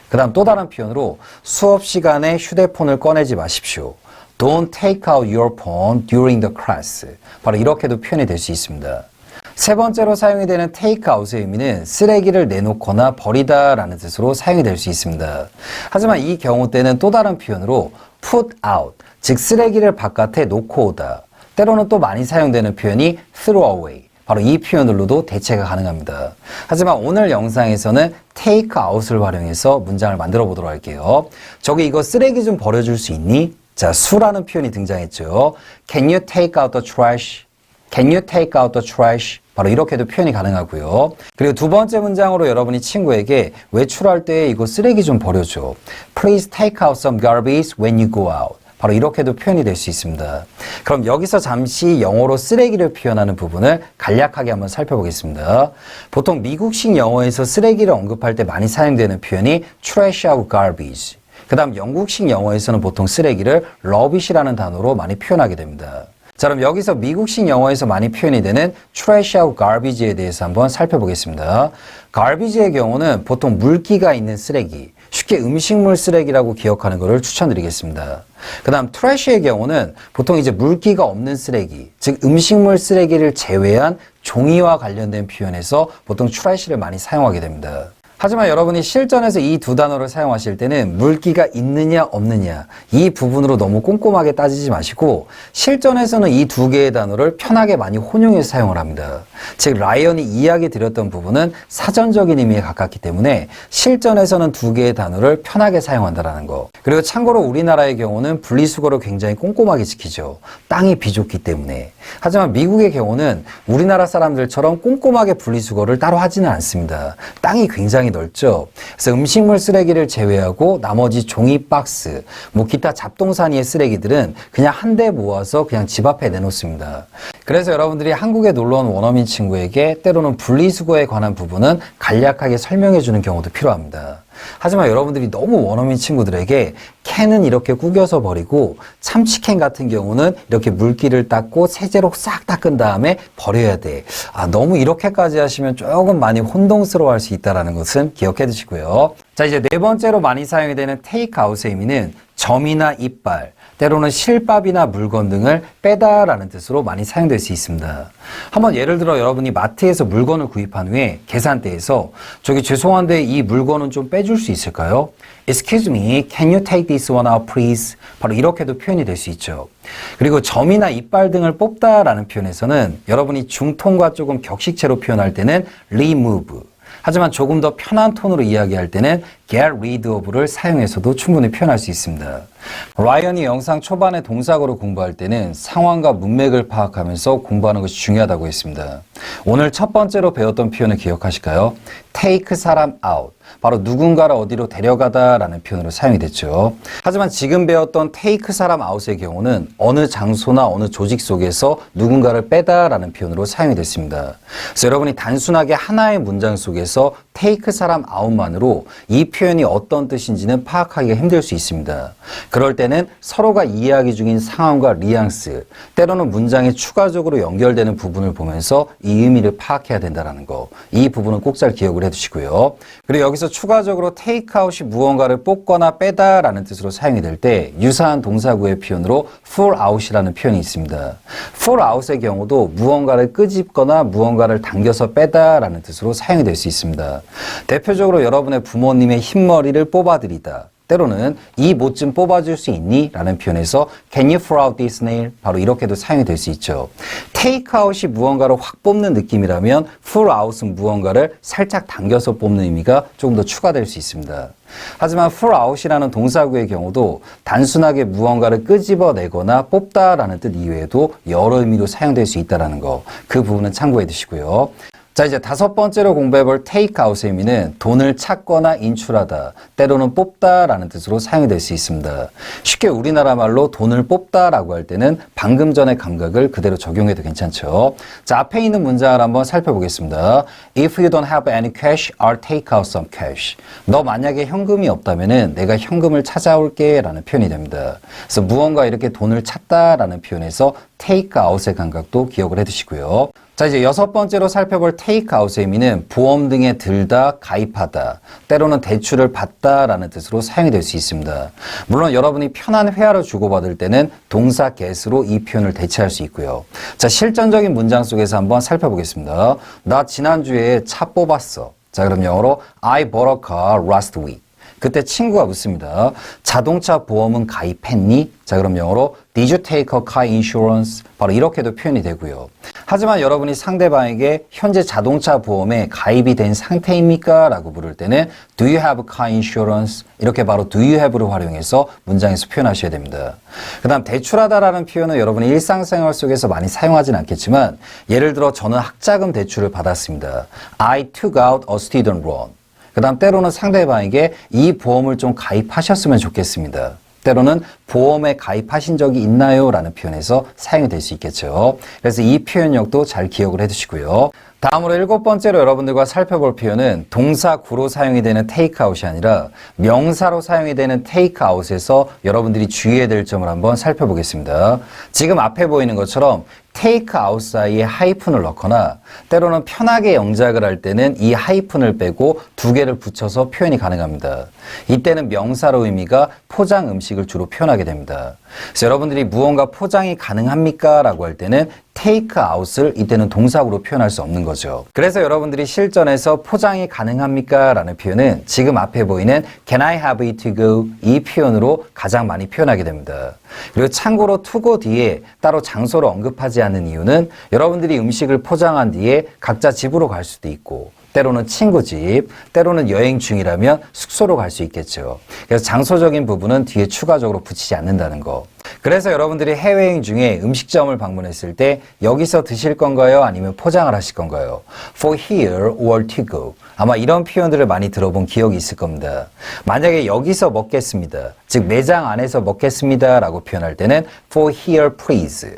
그 다음 또 다른 표현으로 수업 시간에 휴대폰을 꺼내지 마십시오. Don't take out your phone during the class. 바로 이렇게도 표현이 될 수 있습니다. 세 번째로 사용이 되는 take out의 의미는 쓰레기를 내놓거나 버리다 라는 뜻으로 사용이 될 수 있습니다. 하지만 이 경우 때는 또 다른 표현으로 put out, 즉 쓰레기를 바깥에 놓고 오다. 때로는 또 많이 사용되는 표현이 throw away. 바로 이 표현으로도 대체가 가능합니다. 하지만 오늘 영상에서는 take out을 활용해서 문장을 만들어 보도록 할게요. 저기 이거 쓰레기 좀 버려줄 수 있니? 자, 수라는 표현이 등장했죠. Can you take out the trash? Can you take out the trash? 바로 이렇게도 표현이 가능하고요. 그리고 두 번째 문장으로 여러분이 친구에게 외출할 때 이거 쓰레기 좀 버려줘. Please take out some garbage when you go out. 바로 이렇게도 표현이 될 수 있습니다. 그럼 여기서 잠시 영어로 쓰레기를 표현하는 부분을 간략하게 한번 살펴보겠습니다. 보통 미국식 영어에서 쓰레기를 언급할 때 많이 사용되는 표현이 trash하고 garbage. 그 다음 영국식 영어에서는 보통 쓰레기를 rubbish라는 단어로 많이 표현하게 됩니다. 자, 그럼 여기서 미국식 영어에서 많이 표현이 되는 trash하고 garbage에 대해서 한번 살펴보겠습니다. garbage의 경우는 보통 물기가 있는 쓰레기, 쉽게 음식물 쓰레기라고 기억하는 것을 추천드리겠습니다. 그 다음 트래쉬의 경우는 보통 이제 물기가 없는 쓰레기, 즉 음식물 쓰레기를 제외한 종이와 관련된 표현에서 보통 트래쉬를 많이 사용하게 됩니다. 하지만 여러분이 실전에서 이 두 단어를 사용하실 때는 물기가 있느냐 없느냐 이 부분으로 너무 꼼꼼하게 따지지 마시고 실전에서는 이 두 개의 단어를 편하게 많이 혼용해서 사용을 합니다. 즉 라이언이 이야기 드렸던 부분은 사전적인 의미에 가깝기 때문에 실전에서는 두 개의 단어를 편하게 사용한다는 거. 그리고 참고로 우리나라의 경우는 분리수거를 굉장히 꼼꼼하게 지키죠. 땅이 비좁기 때문에. 하지만 미국의 경우는 우리나라 사람들처럼 꼼꼼하게 분리수거를 따로 하지는 않습니다. 땅이 굉장히 넓죠. 그래서 음식물 쓰레기를 제외하고 나머지 종이 박스, 뭐 기타 잡동사니의 쓰레기들은 그냥 한데 모아서 그냥 집 앞에 내놓습니다. 그래서 여러분들이 한국에 놀러 온 원어민 친구에게 때로는 분리수거에 관한 부분은 간략하게 설명해 주는 경우도 필요합니다. 하지만 여러분들이 너무 원어민 친구들에게 캔은 이렇게 구겨서 버리고 참치캔 같은 경우는 이렇게 물기를 닦고 세제로 싹 닦은 다음에 버려야 돼. 너무 이렇게까지 하시면 조금 많이 혼동스러워 할 수 있다는 것은 기억해 두시고요. 자, 이제 네 번째로 많이 사용이 되는 테이크아웃의 의미는 점이나 이빨, 때로는 실밥이나 물건 등을 빼다라는 뜻으로 많이 사용될 수 있습니다. 한번 예를 들어 여러분이 마트에서 물건을 구입한 후에 계산대에서 저기 죄송한데 이 물건은 좀 빼줄 수 있을까요? Excuse me, can you take this one out please? 바로 이렇게도 표현이 될 수 있죠. 그리고 점이나 이빨 등을 뽑다라는 표현에서는 여러분이 중통과 조금 격식체로 표현할 때는 remove, 하지만 조금 더 편한 톤으로 이야기할 때는 get rid of를 사용해서도 충분히 표현할 수 있습니다. 라이언이 영상 초반에 동사고를 공부할 때는 상황과 문맥을 파악하면서 공부하는 것이 중요하다고 했습니다. 오늘 첫 번째로 배웠던 표현을 기억하실까요? take 사람 out, 바로 누군가를 어디로 데려가다 라는 표현으로 사용이 됐죠. 하지만 지금 배웠던 take 사람 out의 경우는 어느 장소나 어느 조직 속에서 누군가를 빼다 라는 표현으로 사용이 됐습니다. 그래서 여러분이 단순하게 하나의 문장 속에서 take 사람 out만으로 이 표현이 어떤 뜻인지는 파악하기가 힘들 수 있습니다. 그럴 때는 서로가 이야기 중인 상황과 뉘앙스, 때로는 문장에 추가적으로 연결되는 부분을 보면서 이 의미를 파악해야 된다는 거. 이 부분은 꼭 잘 기억을 해두시고요. 그리고 여기서 추가적으로 테이크아웃이 무언가를 뽑거나 빼다라는 뜻으로 사용이 될 때 유사한 동사구의 표현으로 pull out이라는 표현이 있습니다. pull out의 경우도 무언가를 끄집거나 무언가를 당겨서 빼다라는 뜻으로 사용이 될 수 있습니다. 대표적으로 여러분의 부모님의 흰머리를 뽑아드리다, 때로는 이 못 좀 뽑아줄 수 있니? 라는 표현에서 Can you pull out this nail? 바로 이렇게도 사용이 될 수 있죠. take out이 무언가를 확 뽑는 느낌이라면 pull out은 무언가를 살짝 당겨서 뽑는 의미가 조금 더 추가될 수 있습니다. 하지만 pull out이라는 동사구의 경우도 단순하게 무언가를 끄집어내거나 뽑다라는 뜻 이외에도 여러 의미로 사용될 수 있다는 거, 그 부분은 참고해 두시고요. 자, 이제 다섯 번째로 공부해볼 테이크아웃의 의미는 돈을 찾거나 인출하다, 때로는 뽑다라는 뜻으로 사용이 될 수 있습니다. 쉽게 우리나라 말로 돈을 뽑다라고 할 때는 방금 전의 감각을 그대로 적용해도 괜찮죠. 자, 앞에 있는 문장을 한번 살펴보겠습니다. If you don't have any cash, I'll take out some cash. 너 만약에 현금이 없다면은 내가 현금을 찾아올게 라는 표현이 됩니다. 그래서 무언가 이렇게 돈을 찾다라는 표현에서 take out의 감각도 기억을 해두시고요. 자, 이제 여섯 번째로 살펴볼 테이크아웃의 의미는 보험 등에 들다, 가입하다, 때로는 대출을 받다라는 뜻으로 사용이 될 수 있습니다. 물론 여러분이 편한 회화를 주고받을 때는 동사 get으로 이 표현을 대체할 수 있고요. 자, 실전적인 문장 속에서 한번 살펴보겠습니다. 나 지난주에 차 뽑았어. 자, 그럼 영어로 I bought a car last week. 그때 친구가 묻습니다. 자동차 보험은 가입했니? 자, 그럼 영어로 Did you take a car insurance? 바로 이렇게도 표현이 되고요. 하지만 여러분이 상대방에게 현재 자동차 보험에 가입이 된 상태입니까? 라고 물을 때는 Do you have car insurance? 이렇게 바로 Do you have를 활용해서 문장에서 표현하셔야 됩니다. 그 다음 대출하다라는 표현은 여러분이 일상생활 속에서 많이 사용하진 않겠지만 예를 들어 저는 학자금 대출을 받았습니다. I took out a student loan. 그 다음 때로는 상대방에게 이 보험을 좀 가입하셨으면 좋겠습니다. 때로는 보험에 가입하신 적이 있나요? 라는 표현에서 사용이 될 수 있겠죠. 그래서 이 표현력도 잘 기억을 해두시고요. 다음으로 일곱 번째로 여러분들과 살펴볼 표현은 동사구로 사용이 되는 테이크아웃이 아니라 명사로 사용이 되는 테이크아웃에서 여러분들이 주의해야 될 점을 한번 살펴보겠습니다. 지금 앞에 보이는 것처럼 take out 사이에 하이픈을 넣거나 때로는 편하게 영작을 할 때는 이 하이픈을 빼고 두 개를 붙여서 표현이 가능합니다. 이때는 명사로 의미가 포장 음식을 주로 표현하게 됩니다. 그래서 여러분들이 무언가 포장이 가능합니까? 라고 할 때는 take out을 이때는 동사구로 표현할 수 없는 거죠. 그래서 여러분들이 실전에서 포장이 가능합니까? 라는 표현은 지금 앞에 보이는 Can I have it to go? 이 표현으로 가장 많이 표현하게 됩니다. 그리고 참고로 to go 뒤에 따로 장소를 언급하지 않는 이유는 여러분들이 음식을 포장한 뒤에 각자 집으로 갈 수도 있고 때로는 친구 집, 때로는 여행 중이라면 숙소로 갈 수 있겠죠. 그래서 장소적인 부분은 뒤에 추가적으로 붙이지 않는다는 거. 그래서 여러분들이 해외여행 중에 음식점을 방문했을 때 여기서 드실 건가요? 아니면 포장을 하실 건가요? For here or to go. 아마 이런 표현들을 많이 들어본 기억이 있을 겁니다. 만약에 여기서 먹겠습니다. 즉 매장 안에서 먹겠습니다 라고 표현할 때는 for here please.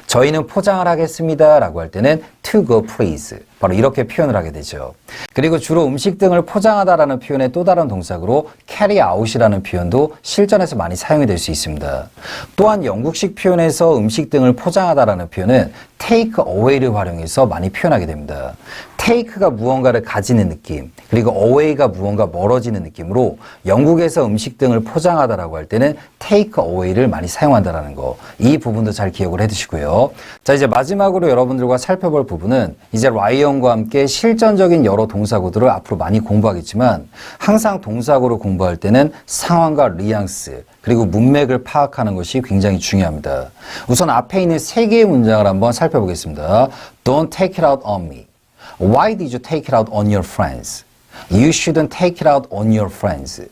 저희는 포장을 하겠습니다 라고 할 때는 to go please. 바로 이렇게 표현을 하게 되죠. 그리고 주로 음식 등을 포장하다라는 표현의 또 다른 동사로 carry out이라는 표현도 실전에서 많이 사용이 될 수 있습니다. 또한 영국식 표현에서 음식 등을 포장하다라는 표현은 take away를 활용해서 많이 표현하게 됩니다. take가 무언가를 가지는 느낌, 그리고 away가 무언가 멀어지는 느낌으로 영국에서 음식 등을 포장하다라고 할 때는 take away를 많이 사용한다라는 거. 이 부분도 잘 기억을 해두시고요. 자, 이제 마지막으로 여러분들과 살펴볼 부분은 이제 라이언과 함께 실전적인 여러 동사구들을 앞으로 많이 공부하겠지만 항상 동사구를 공부할 때는 상황과 뉘앙스, 그리고 문맥을 파악하는 것이 굉장히 중요합니다. 우선 앞에 있는 세 개의 문장을 한번 살펴보겠습니다. Don't take it out on me. Why did you take it out on your friends? You shouldn't take it out on your friends.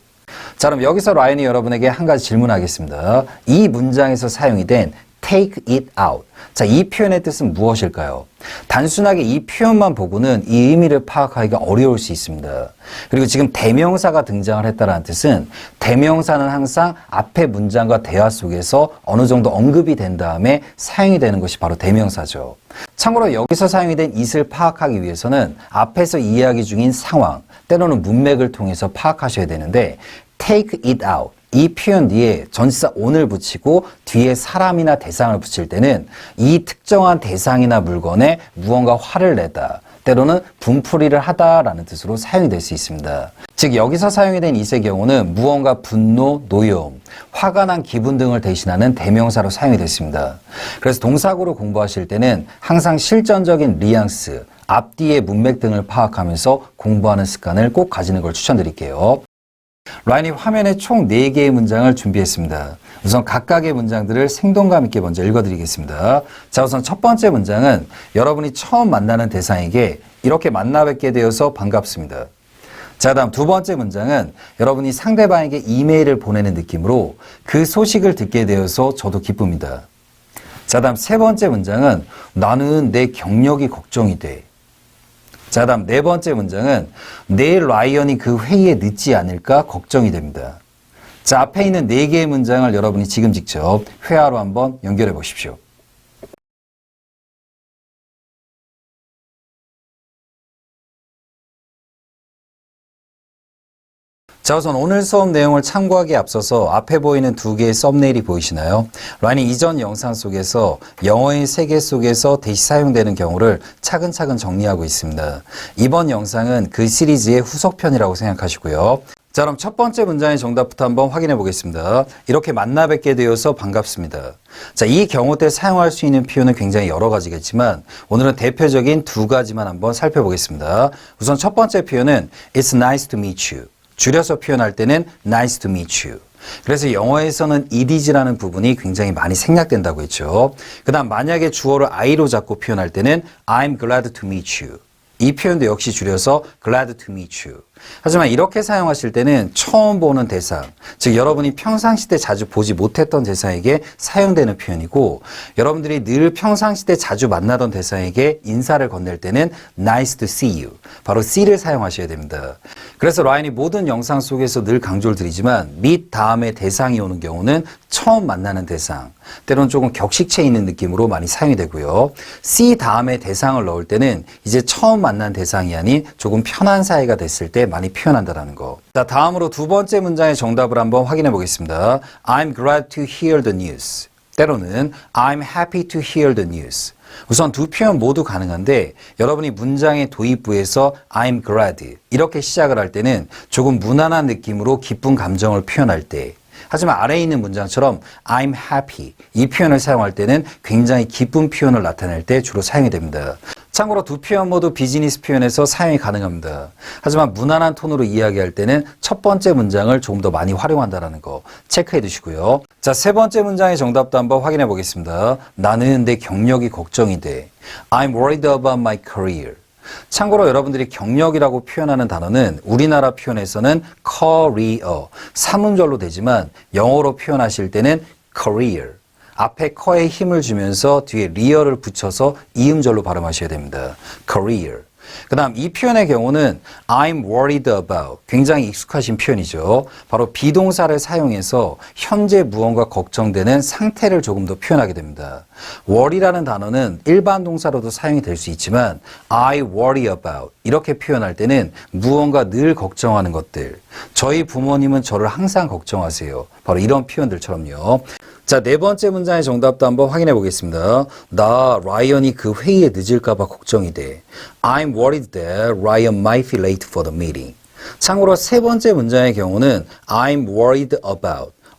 자, 그럼 여기서 라이언이 여러분에게 한 가지 질문하겠습니다. 이 문장에서 사용이 된 take it out. 자, 이 표현의 뜻은 무엇일까요? 단순하게 이 표현만 보고는 이 의미를 파악하기가 어려울 수 있습니다. 그리고 지금 대명사가 등장을 했다는 뜻은 대명사는 항상 앞의 문장과 대화 속에서 어느 정도 언급이 된 다음에 사용이 되는 것이 바로 대명사죠. 참고로 여기서 사용이 된 it을 파악하기 위해서는 앞에서 이야기 중인 상황, 때로는 문맥을 통해서 파악하셔야 되는데 take it out. 이 표현 뒤에 전치사 on을 붙이고 뒤에 사람이나 대상을 붙일 때는 이 특정한 대상이나 물건에 무언가 화를 내다, 때로는 분풀이를 하다라는 뜻으로 사용이 될 수 있습니다. 즉 여기서 사용이 된 it의 경우는 무언가 분노, 노여움, 화가 난 기분 등을 대신하는 대명사로 사용이 됐습니다. 그래서 동사구로 공부하실 때는 항상 실전적인 뉘앙스, 앞뒤의 문맥 등을 파악하면서 공부하는 습관을 꼭 가지는 걸 추천드릴게요. 라인이 화면에 총 4개의 문장을 준비했습니다. 우선 각각의 문장들을 생동감 있게 먼저 읽어드리겠습니다. 자, 우선 첫 번째 문장은 여러분이 처음 만나는 대상에게 이렇게 만나 뵙게 되어서 반갑습니다. 자, 다음 두 번째 문장은 여러분이 상대방에게 이메일을 보내는 느낌으로 그 소식을 듣게 되어서 저도 기쁩니다. 자, 다음 세 번째 문장은 나는 내 경력이 걱정이 돼. 자, 다음 네 번째 문장은 내일 라이언이 그 회의에 늦지 않을까 걱정이 됩니다. 자, 앞에 있는 4개의 문장을 여러분이 지금 직접 회화로 한번 연결해 보십시오. 자, 우선 오늘 수업 내용을 참고하기에 앞서서 앞에 보이는 2개의 썸네일이 보이시나요? 라인이 이전 영상 속에서 영어의 세계 속에서 대시 사용되는 경우를 차근차근 정리하고 있습니다. 이번 영상은 그 시리즈의 후속편이라고 생각하시고요. 자, 그럼 첫 번째 문장의 정답부터 한번 확인해 보겠습니다. 이렇게 만나 뵙게 되어서 반갑습니다. 자, 이 경우 때 사용할 수 있는 표현은 굉장히 여러 가지겠지만 오늘은 대표적인 2가지만 한번 살펴보겠습니다. 우선 첫 번째 표현은 It's nice to meet you. 줄여서 표현할 때는 nice to meet you. 그래서 영어에서는 it is라는 부분이 굉장히 많이 생략된다고 했죠. 그 다음 만약에 주어를 I로 잡고 표현할 때는 I'm glad to meet you. 이 표현도 역시 줄여서 glad to meet you. 하지만 이렇게 사용하실 때는 처음 보는 대상, 즉 여러분이 평상시 때 자주 보지 못했던 대상에게 사용되는 표현이고 여러분들이 늘 평상시 때 자주 만나던 대상에게 인사를 건넬 때는 nice to see you. 바로 see를 사용하셔야 됩니다. 그래서 라인이 모든 영상 속에서 늘 강조를 드리지만 meet 다음에 대상이 오는 경우는 처음 만나는 대상, 때로는 조금 격식체 있는 느낌으로 많이 사용이 되고요. see 다음에 대상을 넣을 때는 이제 처음 만난 대상이 아닌 조금 편한 사이가 됐을 때 많이 표현한다는 거. 자, 다음으로 두 번째 문장의 정답을 한번 확인해 보겠습니다. I'm glad to hear the news. 때로는 I'm happy to hear the news. 우선 두 표현 모두 가능한데 여러분이 문장의 도입부에서 I'm glad 이렇게 시작을 할 때는 조금 무난한 느낌으로 기쁜 감정을 표현할 때, 하지만 아래에 있는 문장처럼 I'm happy 이 표현을 사용할 때는 굉장히 기쁜 표현을 나타낼 때 주로 사용이 됩니다. 참고로 두 표현 모두 비즈니스 표현에서 사용이 가능합니다. 하지만 무난한 톤으로 이야기할 때는 첫 번째 문장을 조금 더 많이 활용한다는 거 체크해 두시고요. 자, 세 번째 문장의 정답도 한번 확인해 보겠습니다. 나는 내 경력이 걱정이 돼. I'm worried about my career. 참고로 여러분들이 경력이라고 표현하는 단어는 우리나라 표현에서는 career, 사문절로 되지만 영어로 표현하실 때는 career. 앞에 커에 힘을 주면서 뒤에 리어를 붙여서 이음절로 발음하셔야 됩니다. career. 그 다음 이 표현의 경우는 I'm worried about, 굉장히 익숙하신 표현이죠. 바로 비동사를 사용해서 현재 무언가 걱정되는 상태를 조금 더 표현하게 됩니다. worry라는 단어는 일반 동사로도 사용이 될 수 있지만 I worry about 이렇게 표현할 때는 무언가 늘 걱정하는 것들, 저희 부모님은 저를 항상 걱정하세요. 바로 이런 표현들처럼요. 자, 네 번째 문장의 정답도 한번 확인해 보겠습니다. 나 라이언이 그 회의에 늦을까 봐 걱정이 돼. I'm worried that Ryan might be late for the meeting. 참고로 세 번째 문장의 경우는 I'm worried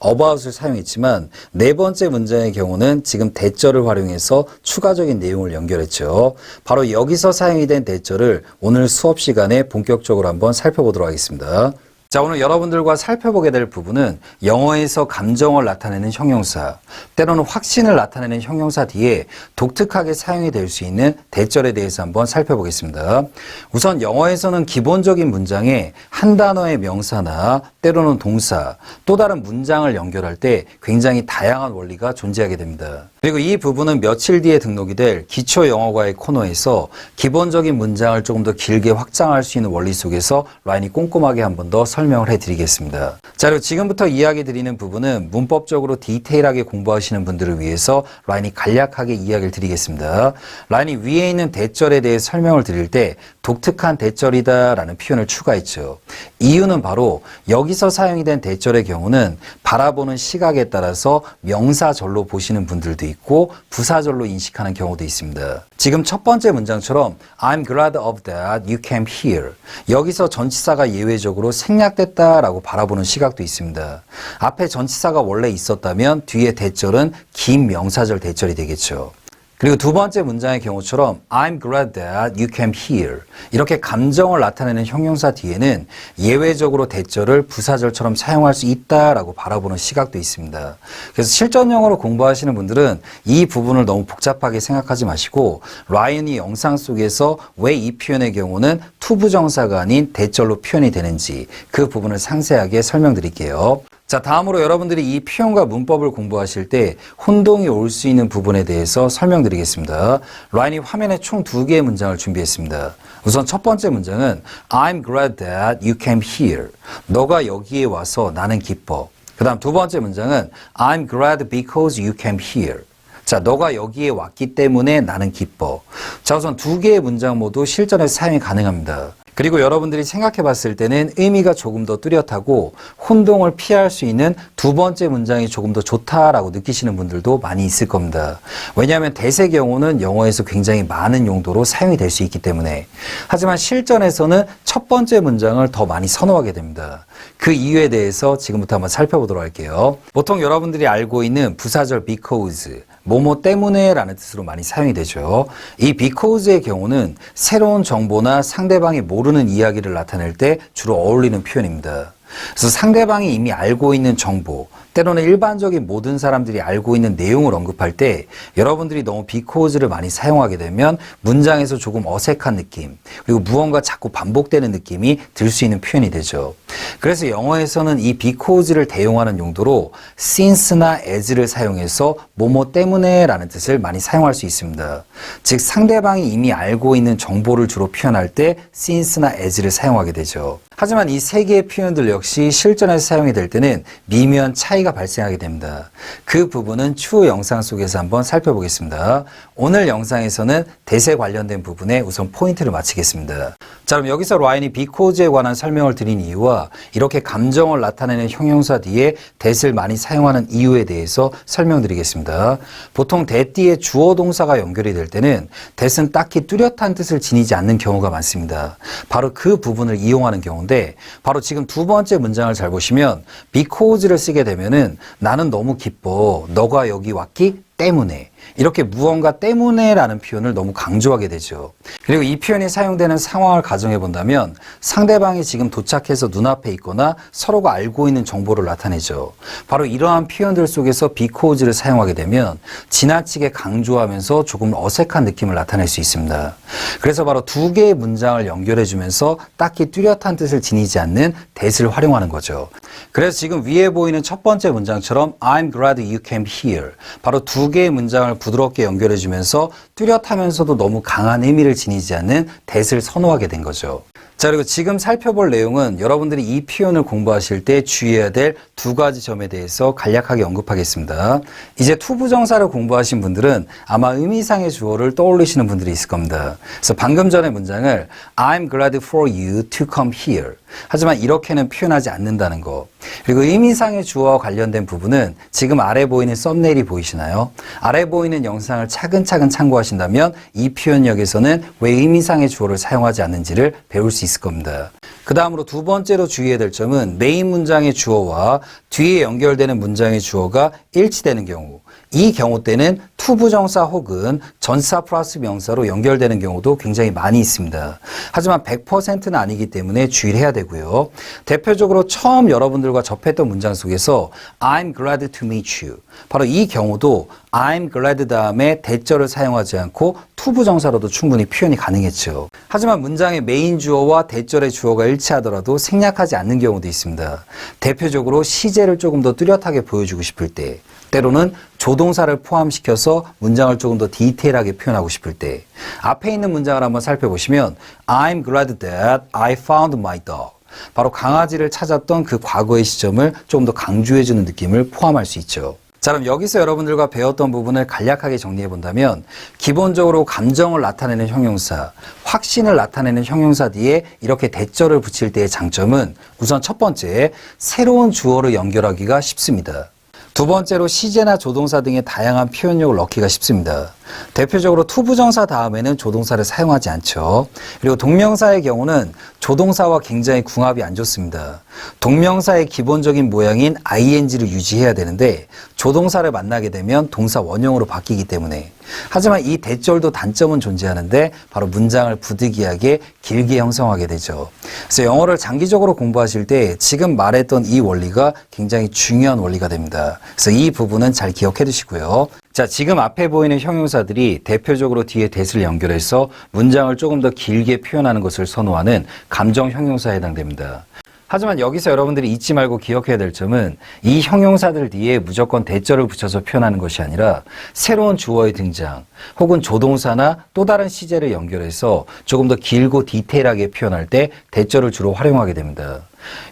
about을 사용했지만 네 번째 문장의 경우는 지금 대절을 활용해서 추가적인 내용을 연결했죠. 바로 여기서 사용이 된 대절을 오늘 수업 시간에 본격적으로 한번 살펴보도록 하겠습니다. 자, 오늘 여러분들과 살펴보게 될 부분은 영어에서 감정을 나타내는 형용사, 때로는 확신을 나타내는 형용사 뒤에 독특하게 사용이 될 수 있는 대절에 대해서 한번 살펴보겠습니다. 우선 영어에서는 기본적인 문장에 한 단어의 명사나 때로는 동사, 또 다른 문장을 연결할 때 굉장히 다양한 원리가 존재하게 됩니다. 그리고 이 부분은 며칠 뒤에 등록이 될 기초 영어과의 코너에서 기본적인 문장을 조금 더 길게 확장할 수 있는 원리 속에서 라인이 꼼꼼하게 한 번 더 설명을 해드리겠습니다. 자, 그리고 지금부터 이야기 드리는 부분은 문법적으로 디테일하게 공부하시는 분들을 위해서 라인이 간략하게 이야기를 드리겠습니다. 라인이 위에 있는 대절에 대해 설명을 드릴 때 독특한 대절이다 라는 표현을 추가했죠. 이유는 바로 여기서 사용이 된 대절의 경우는 바라보는 시각에 따라서 명사절로 보시는 분들도 있고 부사절로 인식하는 경우도 있습니다. 지금 첫 번째 문장처럼 I'm glad of that you came here. 여기서 전치사가 예외적으로 생략됐다라고 바라보는 시각도 있습니다. 앞에 전치사가 원래 있었다면 뒤에 대절은 긴 명사절 대절이 되겠죠. 그리고 두 번째 문장의 경우처럼 I'm glad that you came here. 이렇게 감정을 나타내는 형용사 뒤에는 예외적으로 대절을 부사절처럼 사용할 수 있다라고 바라보는 시각도 있습니다. 그래서 실전 영어로 공부하시는 분들은 이 부분을 너무 복잡하게 생각하지 마시고 라이언이 영상 속에서 왜 이 표현의 경우는 투부정사가 아닌 대절로 표현이 되는지 그 부분을 상세하게 설명드릴게요. 자, 다음으로 여러분들이 이 표현과 문법을 공부하실 때 혼동이 올 수 있는 부분에 대해서 설명드리겠습니다. 라인이 화면에 총 2개의 문장을 준비했습니다. 우선 첫 번째 문장은 I'm glad that you came here. 너가 여기에 와서 나는 기뻐. 그 다음 두 번째 문장은 I'm glad because you came here. 자, 너가 여기에 왔기 때문에 나는 기뻐. 자, 우선 2개의 문장 모두 실전에 사용이 가능합니다. 그리고 여러분들이 생각해 봤을 때는 의미가 조금 더 뚜렷하고 혼동을 피할 수 있는 두 번째 문장이 조금 더 좋다라고 느끼시는 분들도 많이 있을 겁니다. 왜냐하면 대세 경우는 영어에서 굉장히 많은 용도로 사용이 될 수 있기 때문에. 하지만 실전에서는 첫 번째 문장을 더 많이 선호하게 됩니다. 그 이유에 대해서 지금부터 한번 살펴보도록 할게요. 보통 여러분들이 알고 있는 부사절 because, 뭐뭐 때문에 라는 뜻으로 많이 사용이 되죠. 이 because의 경우는 새로운 정보나 상대방이 모르는 이야기를 나타낼 때 주로 어울리는 표현입니다. 그래서 상대방이 이미 알고 있는 정보, 때로는 일반적인 모든 사람들이 알고 있는 내용을 언급할 때 여러분들이 너무 because를 많이 사용하게 되면 문장에서 조금 어색한 느낌, 그리고 무언가 자꾸 반복되는 느낌이 들 수 있는 표현이 되죠. 그래서 영어에서는 이 because를 대용하는 용도로 since나 as를 사용해서 뭐뭐 때문에 라는 뜻을 많이 사용할 수 있습니다. 즉 상대방이 이미 알고 있는 정보를 주로 표현할 때 since나 as를 사용하게 되죠. 하지만 이 세 개의 표현들 역시 실전에서 사용이 될 때는 미묘한 차이가 발생하게 됩니다. 그 부분은 추후 영상 속에서 한번 살펴보겠습니다. 오늘 영상에서는 대세 관련된 부분에 우선 포인트를 마치겠습니다. 자, 그럼 여기서 라인이 because에 관한 설명을 드린 이유와 이렇게 감정을 나타내는 형용사 뒤에 that을 많이 사용하는 이유에 대해서 설명드리겠습니다. 보통 that 뒤에 주어 동사가 연결이 될 때는 that은 딱히 뚜렷한 뜻을 지니지 않는 경우가 많습니다. 바로 그 부분을 이용하는 경우인데 바로 지금 두 번째 문장을 잘 보시면 because를 쓰게 되면은 나는 너무 기뻐. 너가 여기 왔기 때문에. 이렇게 무언가 때문에 라는 표현을 너무 강조하게 되죠. 그리고 이 표현이 사용되는 상황을 가정해 본다면 상대방이 지금 도착해서 눈앞에 있거나 서로가 알고 있는 정보를 나타내죠. 바로 이러한 표현들 속에서 because를 사용하게 되면 지나치게 강조하면서 조금 어색한 느낌을 나타낼 수 있습니다. 그래서 바로 두 개의 문장을 연결해 주면서 딱히 뚜렷한 뜻을 지니지 않는 that을 활용하는 거죠. 그래서 지금 위에 보이는 첫 번째 문장처럼 I'm glad you came here. 바로 두 개의 문장을 부드럽게 연결해주면서 뚜렷하면서도 너무 강한 의미를 지니지 않는 that을 선호하게 된 거죠. 자, 그리고 지금 살펴볼 내용은 여러분들이 이 표현을 공부하실 때 주의해야 될 두 가지 점에 대해서 간략하게 언급하겠습니다. 이제 투부정사를 공부하신 분들은 아마 의미상의 주어를 떠올리시는 분들이 있을 겁니다. 그래서 방금 전의 문장을 I'm glad for you to come here. 하지만 이렇게는 표현하지 않는다는 거. 그리고 의미상의 주어와 관련된 부분은 지금 아래 보이는 썸네일이 보이시나요? 아래 보이는 영상을 차근차근 참고하신다면 이 표현력에서는 왜 의미상의 주어를 사용하지 않는지를 배울 수 있을 겁니다. 그 다음으로 두 번째로 주의해야 될 점은 메인 문장의 주어와 뒤에 연결되는 문장의 주어가 일치되는 경우, 이 경우 때는 투부정사 혹은 전치사 플러스 명사로 연결되는 경우도 굉장히 많이 있습니다. 하지만 100%는 아니기 때문에 주의를 해야 되고요. 대표적으로 처음 여러분들과 접했던 문장 속에서 I'm glad to meet you. 바로 이 경우도 I'm glad 다음에 대절을 사용하지 않고 투부정사로도 충분히 표현이 가능했죠. 하지만 문장의 메인 주어와 대절의 주어가 일치하더라도 생략하지 않는 경우도 있습니다. 대표적으로 시제를 조금 더 뚜렷하게 보여주고 싶을 때, 때로는 조동사를 포함시켜서 문장을 조금 더 디테일하게 표현하고 싶을 때, 앞에 있는 문장을 한번 살펴보시면 I'm glad that I found my dog. 바로 강아지를 찾았던 그 과거의 시점을 조금 더 강조해주는 느낌을 포함할 수 있죠. 자, 그럼 여기서 여러분들과 배웠던 부분을 간략하게 정리해 본다면 기본적으로 감정을 나타내는 형용사, 확신을 나타내는 형용사 뒤에 이렇게 대절을 붙일 때의 장점은 우선 첫 번째, 새로운 주어를 연결하기가 쉽습니다. 두 번째로 시제나 조동사 등의 다양한 표현력을 넣기가 쉽습니다. 대표적으로 투부정사 다음에는 조동사를 사용하지 않죠. 그리고 동명사의 경우는 조동사와 굉장히 궁합이 안 좋습니다. 동명사의 기본적인 모양인 ing를 유지해야 되는데 조동사를 만나게 되면 동사 원형으로 바뀌기 때문에. 하지만 이 대절도 단점은 존재하는데 바로 문장을 부득이하게 길게 형성하게 되죠. 그래서 영어를 장기적으로 공부하실 때 지금 말했던 이 원리가 굉장히 중요한 원리가 됩니다. 그래서 이 부분은 잘 기억해 두시고요. 자, 지금 앞에 보이는 형용사들이 대표적으로 뒤에 that을 연결해서 문장을 조금 더 길게 표현하는 것을 선호하는 감정 형용사에 해당됩니다. 하지만 여기서 여러분들이 잊지 말고 기억해야 될 점은 이 형용사들 뒤에 무조건 대절을 붙여서 표현하는 것이 아니라 새로운 주어의 등장 혹은 조동사나 또 다른 시제를 연결해서 조금 더 길고 디테일하게 표현할 때 대절을 주로 활용하게 됩니다.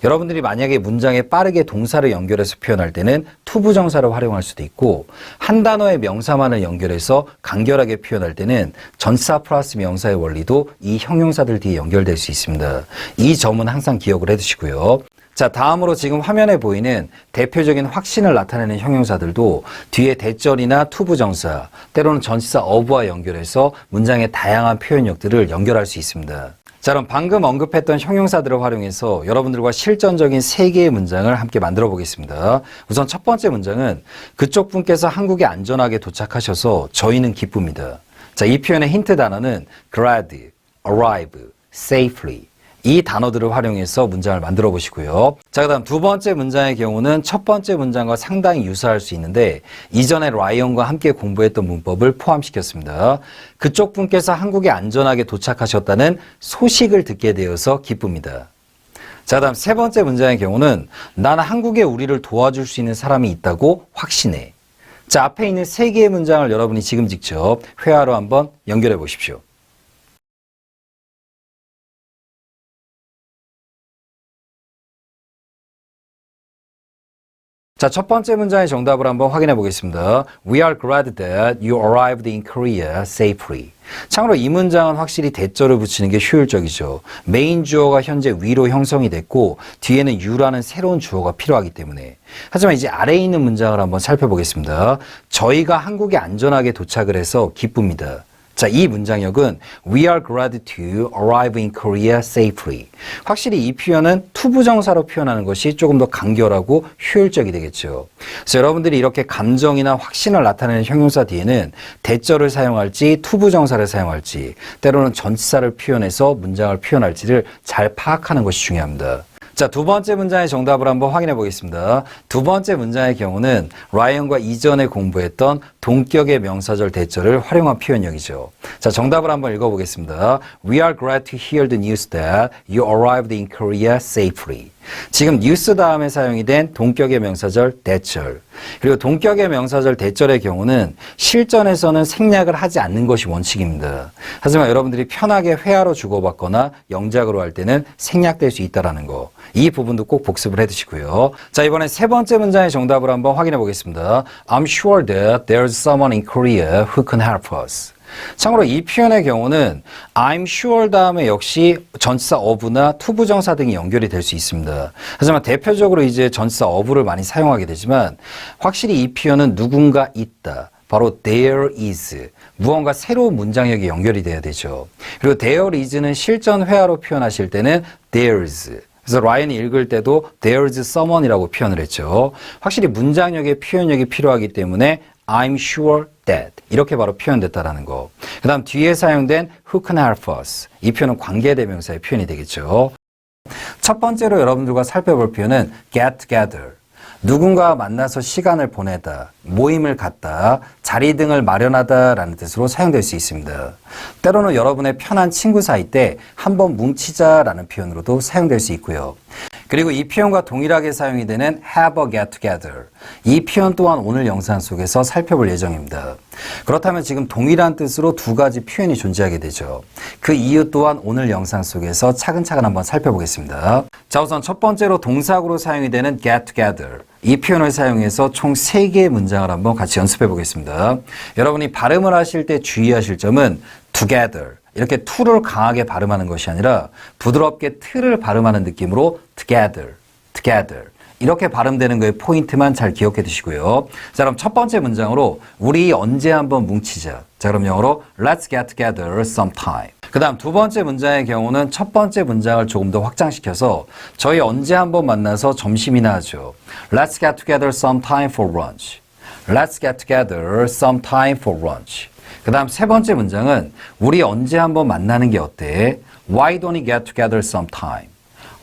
여러분들이 만약에 문장에 빠르게 동사를 연결해서 표현할 때는 투부정사를 활용할 수도 있고 한 단어의 명사만을 연결해서 간결하게 표현할 때는 전치사 플러스 명사의 원리도 이 형용사들 뒤에 연결될 수 있습니다. 이 점은 항상 기억을 해두시고요. 자, 다음으로 지금 화면에 보이는 대표적인 확신을 나타내는 형용사들도 뒤에 대절이나 투부정사, 때로는 전치사 of와 연결해서 문장의 다양한 표현력들을 연결할 수 있습니다. 자, 그럼 방금 언급했던 형용사들을 활용해서 여러분들과 실전적인 세 개의 문장을 함께 만들어 보겠습니다. 우선 첫 번째 문장은 그쪽 분께서 한국에 안전하게 도착하셔서 저희는 기쁩니다. 자, 이 표현의 힌트 단어는 glad, arrive, safely. 이 단어들을 활용해서 문장을 만들어 보시고요. 자, 그다음 두 번째 문장의 경우는 첫 번째 문장과 상당히 유사할 수 있는데 이전에 라이언과 함께 공부했던 문법을 포함시켰습니다. 그쪽 분께서 한국에 안전하게 도착하셨다는 소식을 듣게 되어서 기쁩니다. 자, 그다음 세 번째 문장의 경우는 나는 한국에 우리를 도와줄 수 있는 사람이 있다고 확신해. 자, 앞에 있는 세 개의 문장을 여러분이 지금 직접 회화로 한번 연결해 보십시오. 자, 첫 번째 문장의 정답을 한번 확인해 보겠습니다. We are glad that you arrived in Korea safely. 참고로 이 문장은 확실히 대절을 붙이는 게 효율적이죠. 메인 주어가 현재 위로 형성이 됐고 뒤에는 you라는 새로운 주어가 필요하기 때문에. 하지만 이제 아래에 있는 문장을 한번 살펴보겠습니다. 저희가 한국에 안전하게 도착을 해서 기쁩니다. 자, 이 문장역은 We are glad to arrive in Korea safely. 확실히 이 표현은 투부정사로 표현하는 것이 조금 더 간결하고 효율적이 되겠죠. 그래서 여러분들이 이렇게 감정이나 확신을 나타내는 형용사 뒤에는 대절을 사용할지 투부정사를 사용할지 때로는 전치사를 표현해서 문장을 표현할지를 잘 파악하는 것이 중요합니다. 자, 두 번째 문장의 정답을 한번 확인해 보겠습니다. 두 번째 문장의 경우는 라이언과 이전에 공부했던 동격의 명사절 대절을 활용한 표현력이죠. 자, 정답을 한번 읽어보겠습니다. We are glad to hear the news that you arrived in Korea safely. 지금 뉴스 다음에 사용이 된 동격의 명사절 대절, 그리고 동격의 명사절 대절의 경우는 실전에서는 생략을 하지 않는 것이 원칙입니다. 하지만 여러분들이 편하게 회화로 주고받거나 영작으로 할 때는 생략될 수 있다는 거, 이 부분도 꼭 복습을 해두시고요. 자, 이번엔 세 번째 문장의 정답을 한번 확인해 보겠습니다. I'm sure that there's someone in Korea who can help us. 참고로 이 표현의 경우는 I'm sure 다음에 역시 전치사 of나 투부정사 등이 연결이 될 수 있습니다. 하지만 대표적으로 이제 전치사 of를 많이 사용하게 되지만 확실히 이 표현은 누군가 있다. 바로 there is. 무언가 새로운 문장력이 연결이 돼야 되죠. 그리고 there is는 실전 회화로 표현하실 때는 there's. 그래서 라이언이 읽을 때도 there's someone이라고 표현을 했죠. 확실히 문장력의 표현력이 필요하기 때문에 I'm sure that 이렇게 바로 표현됐다라는 거. 그 다음 뒤에 사용된 who can help us. 이 표현은 관계대명사의 표현이 되겠죠. 첫 번째로 여러분들과 살펴볼 표현은 get together. 누군가와 만나서 시간을 보내다, 모임을 갖다, 자리 등을 마련하다라는 뜻으로 사용될 수 있습니다. 때로는 여러분의 편한 친구 사이 때 한번 뭉치자라는 표현으로도 사용될 수 있고요. 그리고 이 표현과 동일하게 사용이 되는 have a get together. 이 표현 또한 오늘 영상 속에서 살펴볼 예정입니다. 그렇다면 지금 동일한 뜻으로 두 가지 표현이 존재하게 되죠. 그 이유 또한 오늘 영상 속에서 차근차근 한번 살펴보겠습니다. 자, 우선 첫 번째로 동사구로 사용이 되는 get together. 이 표현을 사용해서 총 3개의 문장을 한번 같이 연습해 보겠습니다. 여러분이 발음을 하실 때 주의하실 점은 together. 이렇게 to를 강하게 발음하는 것이 아니라 부드럽게 t를 발음하는 느낌으로 together, together. 이렇게 발음되는 거의 포인트만 잘 기억해 두시고요. 자, 그럼 첫 번째 문장으로 우리 언제 한번 뭉치자. 자, 그럼 영어로 Let's get together sometime. 그 다음 두 번째 문장의 경우는 첫 번째 문장을 조금 더 확장시켜서 저희 언제 한번 만나서 점심이나 하죠. Let's get together sometime for lunch. Let's get together sometime for lunch. 그 다음 세 번째 문장은 우리 언제 한번 만나는 게 어때? Why don't we get together sometime?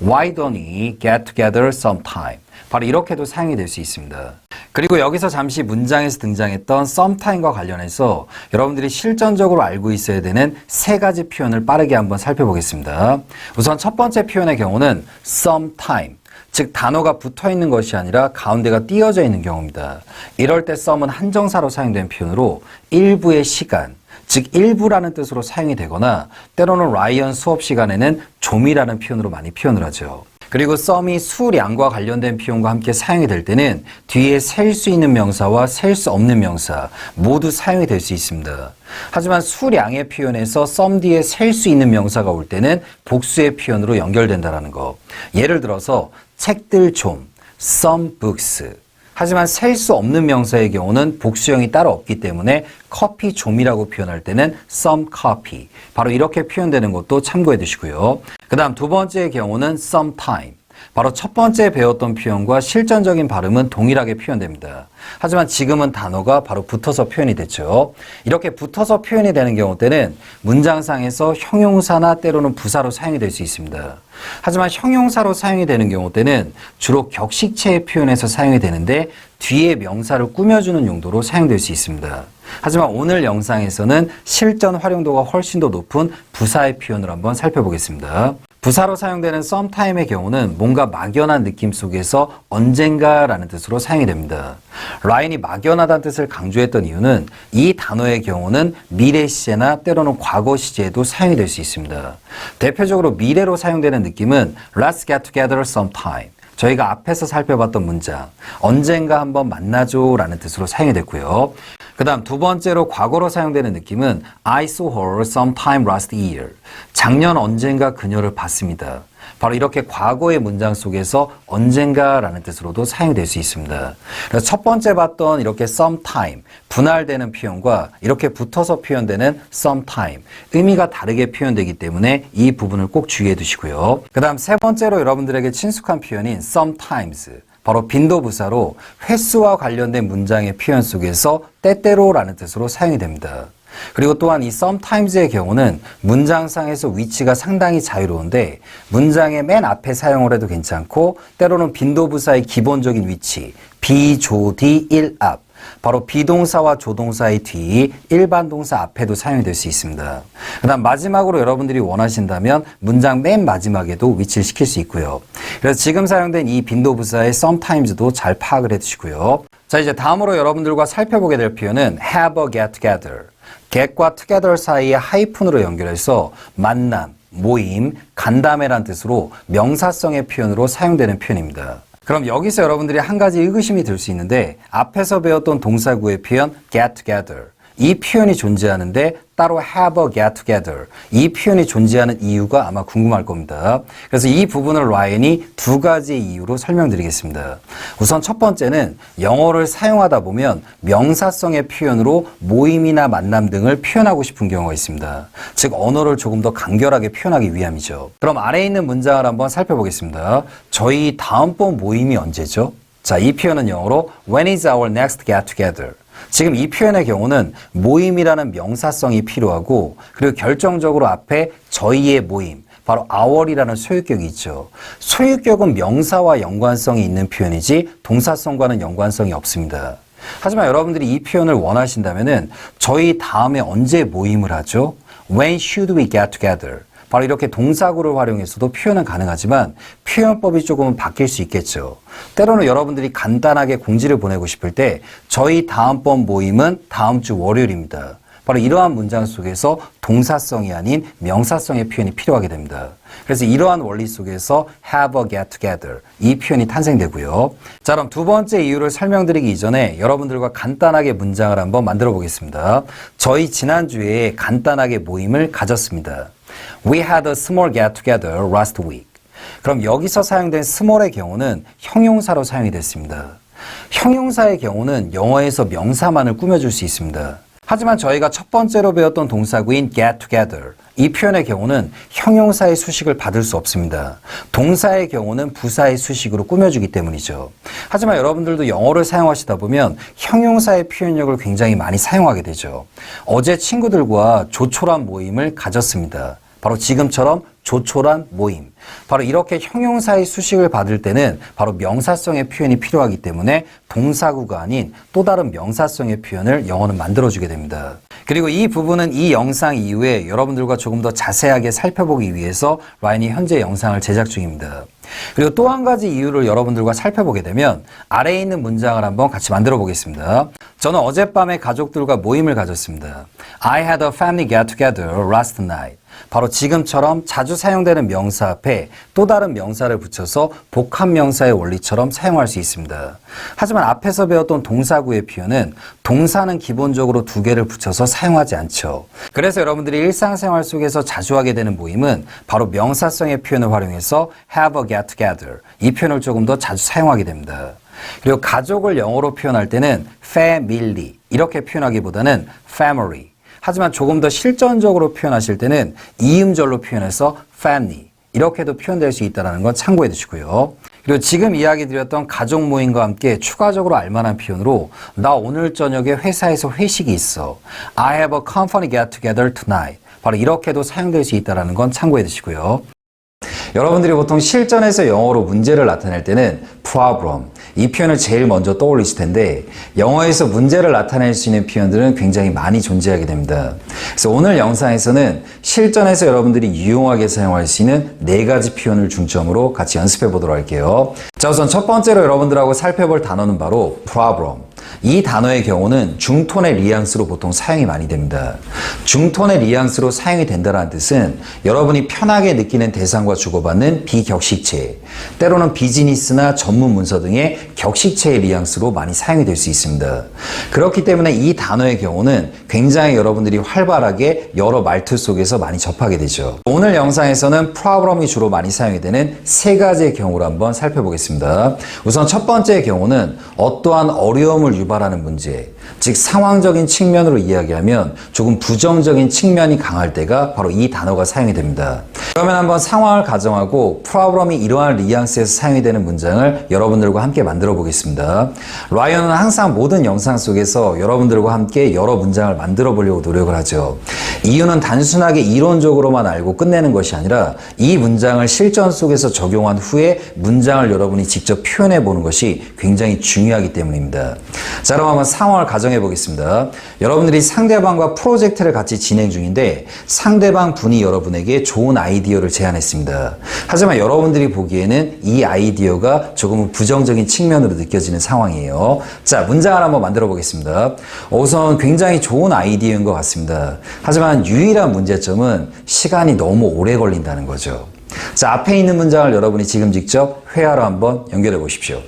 Why don't we get together sometime? 바로 이렇게도 사용이 될 수 있습니다. 그리고 여기서 잠시 문장에서 등장했던 sometime과 관련해서 여러분들이 실전적으로 알고 있어야 되는 3가지 표현을 빠르게 한번 살펴보겠습니다. 우선 첫 번째 표현의 경우는 sometime. 즉 단어가 붙어 있는 것이 아니라 가운데가 띄어져 있는 경우입니다. 이럴 때 some은 한정사로 사용된 표현으로 일부의 시간, 즉 일부라는 뜻으로 사용이 되거나 때로는 라이언 수업 시간에는 좀이라는 표현으로 많이 표현을 하죠. 그리고 some이 수량과 관련된 표현과 함께 사용이 될 때는 뒤에 셀 수 있는 명사와 셀 수 없는 명사 모두 사용이 될 수 있습니다. 하지만 수량의 표현에서 some 뒤에 셀 수 있는 명사가 올 때는 복수의 표현으로 연결된다는 거. 예를 들어서 책들 좀, some books. 하지만 셀 수 없는 명사의 경우는 복수형이 따로 없기 때문에 커피 좀이라고 표현할 때는 some coffee. 바로 이렇게 표현되는 것도 참고해 두시고요. 그 다음 두 번째의 경우는 sometime. 바로 첫 번째 배웠던 표현과 실전적인 발음은 동일하게 표현됩니다. 하지만 지금은 단어가 바로 붙어서 표현이 됐죠. 이렇게 붙어서 표현이 되는 경우 때는 문장상에서 형용사나 때로는 부사로 사용이 될 수 있습니다. 하지만 형용사로 사용이 되는 경우 때는 주로 격식체의 표현에서 사용이 되는데 뒤에 명사를 꾸며주는 용도로 사용될 수 있습니다. 하지만 오늘 영상에서는 실전 활용도가 훨씬 더 높은 부사의 표현을 한번 살펴보겠습니다. 부사로 사용되는 sometime의 경우는 뭔가 막연한 느낌 속에서 언젠가라는 뜻으로 사용이 됩니다. 라인이 막연하다는 뜻을 강조했던 이유는 이 단어의 경우는 미래 시제나 때로는 과거 시제에도 사용이 될 수 있습니다. 대표적으로 미래로 사용되는 느낌은 Let's get together sometime. 저희가 앞에서 살펴봤던 문장 언젠가 한번 만나죠 라는 뜻으로 사용이 됐고요. 그 다음 두 번째로 과거로 사용되는 느낌은 I saw her sometime last year. 작년 언젠가 그녀를 봤습니다. 바로 이렇게 과거의 문장 속에서 언젠가라는 뜻으로도 사용될 수 있습니다. 그래서 첫 번째 봤던 이렇게 sometime, 분할되는 표현과 이렇게 붙어서 표현되는 sometime, 의미가 다르게 표현되기 때문에 이 부분을 꼭 주의해 두시고요. 그 다음 세 번째로 여러분들에게 친숙한 표현인 sometimes, 바로 빈도부사로 횟수와 관련된 문장의 표현 속에서 때때로라는 뜻으로 사용이 됩니다. 그리고 또한 이 sometimes의 경우는 문장상에서 위치가 상당히 자유로운데 문장의 맨 앞에 사용을 해도 괜찮고 때로는 빈도부사의 기본적인 위치 비, 조, 디, 일, 앞 바로 비동사와 조동사의 뒤 일반 동사 앞에도 사용이 될 수 있습니다. 그 다음 마지막으로 여러분들이 원하신다면 문장 맨 마지막에도 위치를 시킬 수 있고요. 그래서 지금 사용된 이 빈도부사의 sometimes도 잘 파악을 해두시고요. 자, 이제 다음으로 여러분들과 살펴보게 될 표현은 have a get together. get과 together 사이에 하이픈으로 연결해서 만남, 모임, 간담회란 뜻으로 명사성의 표현으로 사용되는 표현입니다. 그럼 여기서 여러분들이 한 가지 의구심이 들 수 있는데 앞에서 배웠던 동사구의 표현 get together 이 표현이 존재하는데 따로 have a get together 이 표현이 존재하는 이유가 아마 궁금할 겁니다. 그래서 이 부분을 라이언이 두 가지 이유로 설명드리겠습니다. 우선 첫 번째는 영어를 사용하다 보면 명사성의 표현으로 모임이나 만남 등을 표현하고 싶은 경우가 있습니다. 즉 언어를 조금 더 간결하게 표현하기 위함이죠. 그럼 아래에 있는 문장을 한번 살펴보겠습니다. 저희 다음번 모임이 언제죠? 자, 이 표현은 영어로 When is our next get together? 지금 이 표현의 경우는 모임이라는 명사성이 필요하고 그리고 결정적으로 앞에 저희의 모임, 바로 our이라는 소유격이 있죠. 소유격은 명사와 연관성이 있는 표현이지 동사성과는 연관성이 없습니다. 하지만 여러분들이 이 표현을 원하신다면은 저희 다음에 언제 모임을 하죠? When should we get together? 바로 이렇게 동사구를 활용해서도 표현은 가능하지만 표현법이 조금은 바뀔 수 있겠죠. 때로는 여러분들이 간단하게 공지를 보내고 싶을 때 저희 다음번 모임은 다음 주 월요일입니다. 바로 이러한 문장 속에서 동사성이 아닌 명사성의 표현이 필요하게 됩니다. 그래서 이러한 원리 속에서 have a get together 이 표현이 탄생되고요. 자, 그럼 두 번째 이유를 설명드리기 이전에 여러분들과 간단하게 문장을 한번 만들어 보겠습니다. 저희 지난주에 간단하게 모임을 가졌습니다. We had a small get together last week. 그럼 여기서 사용된 small의 경우는 형용사로 사용이 됐습니다. 형용사의 경우는 영어에서 명사만을 꾸며줄 수 있습니다. 하지만 저희가 첫 번째로 배웠던 동사구인 get together 이 표현의 경우는 형용사의 수식을 받을 수 없습니다. 동사의 경우는 부사의 수식으로 꾸며주기 때문이죠. 하지만 여러분들도 영어를 사용하시다 보면 형용사의 표현력을 굉장히 많이 사용하게 되죠. 어제 친구들과 조촐한 모임을 가졌습니다. 바로 지금처럼 조촐한 모임. 바로 이렇게 형용사의 수식을 받을 때는 바로 명사성의 표현이 필요하기 때문에 동사구가 아닌 또 다른 명사성의 표현을 영어는 만들어주게 됩니다. 그리고 이 부분은 이 영상 이후에 여러분들과 조금 더 자세하게 살펴보기 위해서 라인이 현재 영상을 제작 중입니다. 그리고 또 한 가지 이유를 여러분들과 살펴보게 되면 아래에 있는 문장을 한번 같이 만들어 보겠습니다. 저는 어젯밤에 가족들과 모임을 가졌습니다. I had a family get together last night. 바로 지금처럼 자주 사용되는 명사 앞에 또 다른 명사를 붙여서 복합명사의 원리처럼 사용할 수 있습니다. 하지만 앞에서 배웠던 동사구의 표현은 동사는 기본적으로 두 개를 붙여서 사용하지 않죠. 그래서 여러분들이 일상생활 속에서 자주 하게 되는 모임은 바로 명사성의 표현을 활용해서 have a get together 이 표현을 조금 더 자주 사용하게 됩니다. 그리고 가족을 영어로 표현할 때는 family 이렇게 표현하기보다는 family 하지만 조금 더 실전적으로 표현하실 때는 이음절로 표현해서 family 이렇게도 표현될 수 있다는 건 참고해 두시고요. 그리고 지금 이야기 드렸던 가족 모임과 함께 추가적으로 알만한 표현으로 나 오늘 저녁에 회사에서 회식이 있어. I have a company get together tonight. 바로 이렇게도 사용될 수 있다는 건 참고해 두시고요. 여러분들이 보통 실전에서 영어로 문제를 나타낼 때는 problem 이 표현을 제일 먼저 떠올리실 텐데 영어에서 문제를 나타낼 수 있는 표현들은 굉장히 많이 존재하게 됩니다. 그래서 오늘 영상에서는 실전에서 여러분들이 유용하게 사용할 수 있는 4가지 표현을 중점으로 같이 연습해 보도록 할게요. 자, 우선 첫 번째로 여러분들하고 살펴볼 단어는 바로 problem. 이 단어의 경우는 중톤의 뉘앙스로 보통 사용이 많이 됩니다. 중톤의 뉘앙스로 사용이 된다는 뜻은 여러분이 편하게 느끼는 대상과 주고받는 비격식체, 때로는 비즈니스나 전문 문서 등의 격식체의 뉘앙스로 많이 사용이 될 수 있습니다. 그렇기 때문에 이 단어의 경우는 굉장히 여러분들이 활발하게 여러 말투 속에서 많이 접하게 되죠. 오늘 영상에서는 problem이 주로 많이 사용이 되는 세 가지의 경우를 한번 살펴보겠습니다. 우선 첫 번째의 경우는 어떠한 어려움을 유발하는 문제, 즉 상황적인 측면으로 이야기하면 조금 부정적인 측면이 강할 때가 바로 이 단어가 사용이 됩니다. 그러면 한번 상황을 가정하고 problem이 이러한 뉘앙스에서 사용이 되는 문장을 여러분들과 함께 만들어 보겠습니다. 라이언은 항상 모든 영상 속에서 여러분들과 함께 여러 문장을 만들어 보려고 노력을 하죠. 이유는 단순하게 이론적으로만 알고 끝내는 것이 아니라 이 문장을 실전 속에서 적용한 후에 문장을 여러분이 직접 표현해 보는 것이 굉장히 중요하기 때문입니다. 자, 그럼 한번 상황을 가정해 보겠습니다. 여러분들이 상대방과 프로젝트를 같이 진행 중인데 상대방 분이 여러분에게 좋은 아이디어를 제안했습니다. 하지만 여러분들이 보기에는 이 아이디어가 조금은 부정적인 측면으로 느껴지는 상황이에요. 자, 문장을 한번 만들어 보겠습니다. 우선 굉장히 좋은 아이디어인 것 같습니다. 하지만 유일한 문제점은 시간이 너무 오래 걸린다는 거죠. 자, 앞에 있는 문장을 여러분이 지금 직접 회화로 한번 연결해 보십시오.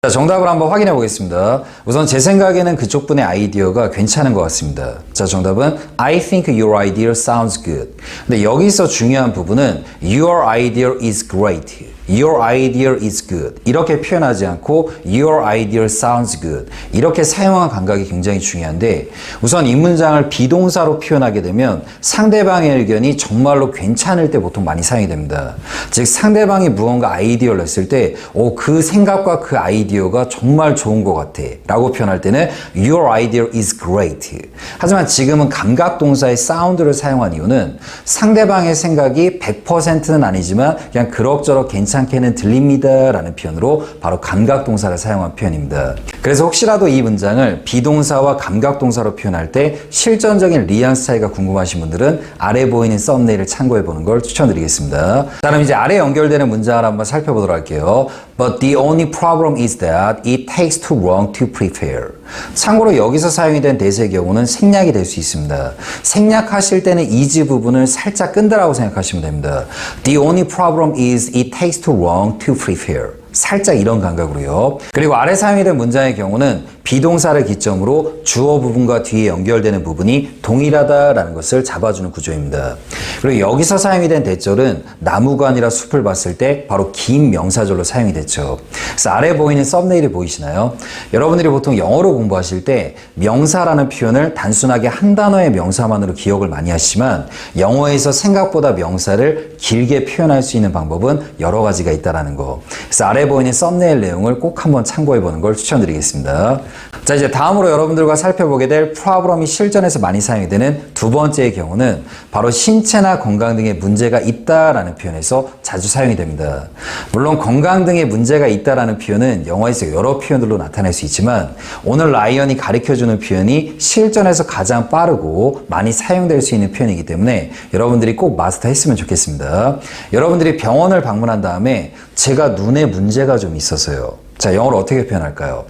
자, 정답을 한번 확인해 보겠습니다. 우선 제 생각에는 그쪽 분의 아이디어가 괜찮은 것 같습니다. 자, 정답은 I think your idea sounds good. 근데 여기서 중요한 부분은 your idea is great. Your idea is good. 이렇게 표현하지 않고 Your idea sounds good. 이렇게 사용한 감각이 굉장히 중요한데 우선 이 문장을 비동사로 표현하게 되면 상대방의 의견이 정말로 괜찮을 때 보통 많이 사용이 됩니다. 즉 상대방이 무언가 아이디어를 냈을 때 그 생각과 그 아이디어가 정말 좋은 것 같아 라고 표현할 때는 Your idea is great. 하지만 지금은 감각동사의 사운드를 사용한 이유는 상대방의 생각이 100%는 아니지만 그냥 그럭저럭 괜찮게는 들립니다 라는 표현으로 바로 감각동사를 사용한 표현입니다. 그래서 혹시라도 이 문장을 비동사와 감각동사로 표현할 때 실전적인 뉘앙스 차이가 궁금하신 분들은 아래 보이는 썸네일을 참고해 보는 걸 추천드리겠습니다. 자, 그럼 이제 아래 연결되는 문장을 한번 살펴보도록 할게요. But the only problem is that it takes too long to prepare. 참고로 여기서 사용이 된 대세의 경우는 생략이 될 수 있습니다. 생략하실 때는 is 부분을 살짝 끈다라고 생각하시면 됩니다. The only problem is it takes too long to prepare. 살짝 이런 감각으로요. 그리고 아래 사용이 된 문장의 경우는 비동사를 기점으로 주어 부분과 뒤에 연결되는 부분이 동일하다라는 것을 잡아주는 구조입니다. 그리고 여기서 사용이 된 대절은 나무가 아니라 숲을 봤을 때 바로 긴 명사절로 사용이 됐죠. 그래서 아래 보이는 썸네일이 보이시나요? 여러분들이 보통 영어로 공부하실 때 명사라는 표현을 단순하게 한 단어의 명사만으로 기억을 많이 하시지만 영어에서 생각보다 명사를 길게 표현할 수 있는 방법은 여러 가지가 있다는 거. 그래서 아래 보이는 썸네일 내용을 꼭 한번 참고해 보는 걸 추천드리겠습니다. 자, 이제 다음으로 여러분들과 살펴보게 될 problem이 실전에서 많이 사용이 되는 두 번째의 경우는 바로 신체나 건강 등의 문제가 있다라는 표현에서 자주 사용이 됩니다. 물론 건강 등의 문제가 있다라는 표현은 영어에서 여러 표현들로 나타낼 수 있지만 오늘 라이언이 가르쳐주는 표현이 실전에서 가장 빠르고 많이 사용될 수 있는 표현이기 때문에 여러분들이 꼭 마스터했으면 좋겠습니다. 여러분들이 병원을 방문한 다음에 제가 눈에 문제가 좀 있어서요. 자, 영어로 어떻게 표현할까요?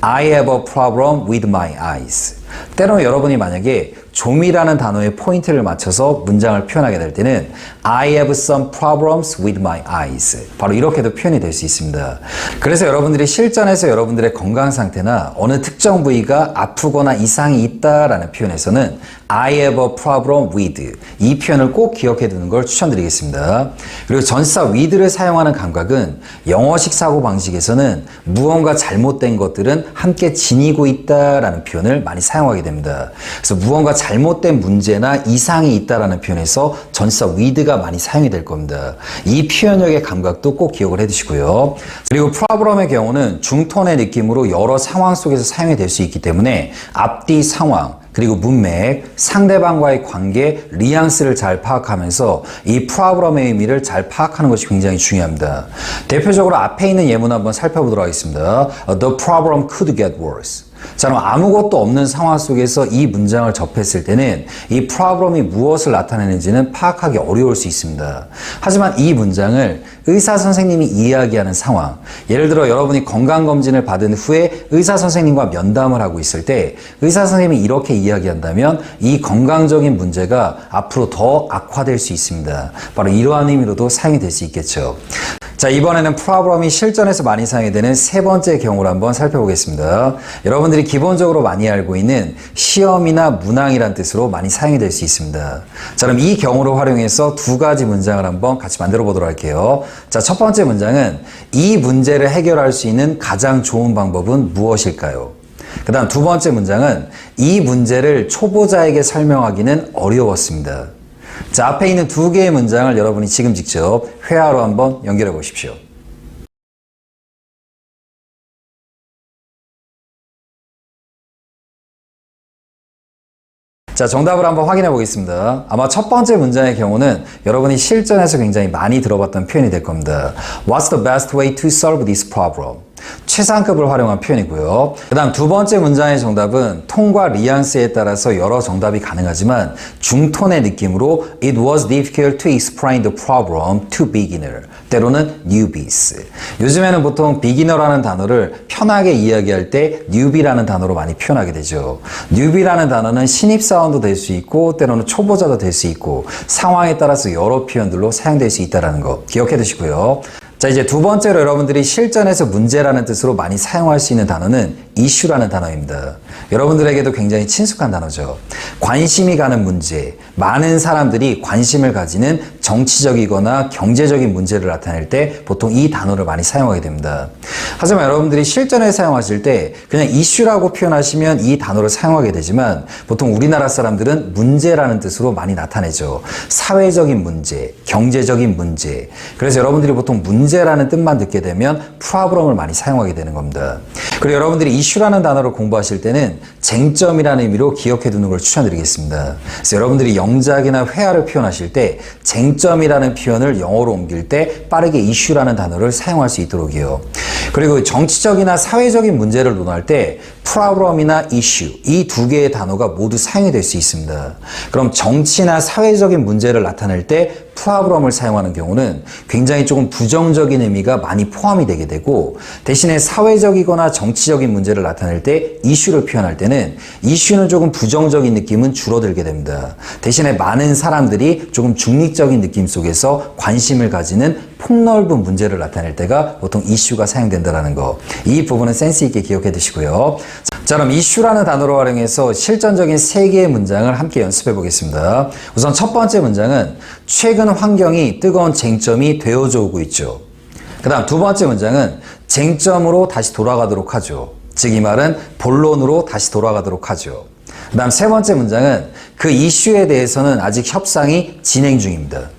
I have a problem with my eyes. 때로 여러분이 만약에 좀이라는 단어에 포인트를 맞춰서 문장을 표현하게 될 때는 I have some problems with my eyes. 바로 이렇게도 표현이 될 수 있습니다. 그래서 여러분들이 실전에서 여러분들의 건강 상태나 어느 특정 부위가 아프거나 이상이 있다라는 표현에서는 I have a problem with 이 표현을 꼭 기억해 두는 걸 추천드리겠습니다. 그리고 전치사 with를 사용하는 감각은 영어식 사고 방식에서는 무언가 잘못된 것들은 함께 지니고 있다라는 표현을 많이 사용하게 됩니다. 그래서 무언가 잘못된 문제나 이상이 있다라는 표현에서 전치사 with가 많이 사용이 될 겁니다. 이 표현력의 감각도 꼭 기억을 해두시고요. 그리고 problem의 경우는 중톤의 느낌으로 여러 상황 속에서 사용이 될 수 있기 때문에 앞뒤 상황 그리고 문맥, 상대방과의 관계, 뉘앙스를 잘 파악하면서 이 problem의 의미를 잘 파악하는 것이 굉장히 중요합니다. 대표적으로 앞에 있는 예문 한번 살펴보도록 하겠습니다. The problem could get worse. 자, 그럼 아무것도 없는 상황 속에서 이 문장을 접했을 때는 이 problem이 무엇을 나타내는지는 파악하기 어려울 수 있습니다. 하지만 이 문장을 의사 선생님이 이야기하는 상황, 예를 들어 여러분이 건강검진을 받은 후에 의사 선생님과 면담을 하고 있을 때 의사 선생님이 이렇게 이야기한다면 이 건강적인 문제가 앞으로 더 악화될 수 있습니다. 바로 이러한 의미로도 사용이 될 수 있겠죠. 자, 이번에는 problem이 실전에서 많이 사용이 되는 세 번째 경우를 한번 살펴보겠습니다. 여러분들이 기본적으로 많이 알고 있는 시험이나 문항이란 뜻으로 많이 사용이 될 수 있습니다. 자, 그럼 이 경우를 활용해서 두 가지 문장을 한번 같이 만들어 보도록 할게요. 자, 첫 번째 문장은 이 문제를 해결할 수 있는 가장 좋은 방법은 무엇일까요? 그 다음 두 번째 문장은 이 문제를 초보자에게 설명하기는 어려웠습니다. 자, 앞에 있는 두 개의 문장을 여러분이 지금 직접 회화로 한번 연결해 보십시오. 자, 정답을 한번 확인해 보겠습니다. 아마 첫 번째 문장의 경우는 여러분이 실전에서 굉장히 많이 들어봤던 표현이 될 겁니다. What's the best way to solve this problem? 최상급을 활용한 표현이고요. 그 다음 두 번째 문장의 정답은 톤과 뉘앙스에 따라서 여러 정답이 가능하지만 중톤의 느낌으로 It was difficult to explain the problem to beginner. 때로는 newbies. 요즘에는 보통 beginner라는 단어를 편하게 이야기할 때 newbie라는 단어로 많이 표현하게 되죠. newbie라는 단어는 신입사원도 될 수 있고 때로는 초보자도 될 수 있고 상황에 따라서 여러 표현들로 사용될 수 있다는 거 기억해 두시고요. 자, 이제 두 번째로 여러분들이 실전에서 문제라는 뜻으로 많이 사용할 수 있는 단어는 issue라는 단어입니다. 여러분들에게도 굉장히 친숙한 단어죠. 관심이 가는 문제, 많은 사람들이 관심을 가지는 정치적이거나 경제적인 문제를 나타낼 때 보통 이 단어를 많이 사용하게 됩니다. 하지만 여러분들이 실전에 사용하실 때 그냥 issue라고 표현하시면 이 단어를 사용하게 되지만 보통 우리나라 사람들은 문제라는 뜻으로 많이 나타내죠. 사회적인 문제, 경제적인 문제. 그래서 여러분들이 보통 문제라는 뜻만 듣게 되면 problem을 많이 사용하게 되는 겁니다. 그리고 여러분들이 issue라는 단어를 공부하실 때는 쟁점이라는 의미로 기억해 두는 걸 추천드리겠습니다. 그래서 여러분들이 영작이나 회화를 표현하실 때 쟁점이라는 표현을 영어로 옮길 때 빠르게 issue라는 단어를 사용할 수 있도록이요. 그리고 정치적이나 사회적인 문제를 논할 때 problem이나 issue 이 두 개의 단어가 모두 사용이 될 수 있습니다. 그럼 정치나 사회적인 문제를 나타낼 때 problem을 사용하는 경우는 굉장히 조금 부정적인 의미가 많이 포함이 되게 되고 대신에 사회적이거나 정치적인 문제를 나타낼 때 issue를 표현할 때는 issue는 조금 부정적인 느낌은 줄어들게 됩니다. 대신에 많은 사람들이 조금 중립적인 느낌 속에서 관심을 가지는 폭넓은 문제를 나타낼 때가 보통 issue가 사용된다는 거. 이 부분은 센스 있게 기억해 두시고요. 자, 그럼 issue라는 단어를 활용해서 실전적인 세 개의 문장을 함께 연습해 보겠습니다. 우선 첫 번째 문장은 최근 환경이 뜨거운 쟁점이 되어져 오고 있죠. 그 다음 두 번째 문장은 쟁점으로 다시 돌아가도록 하죠. 즉 이 말은 본론으로 다시 돌아가도록 하죠. 그 다음 세 번째 문장은 그 이슈에 대해서는 아직 협상이 진행 중입니다.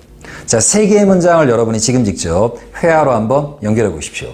자, 세 개의 문장을 여러분이 지금 직접 회화로 한번 연결해 보십시오.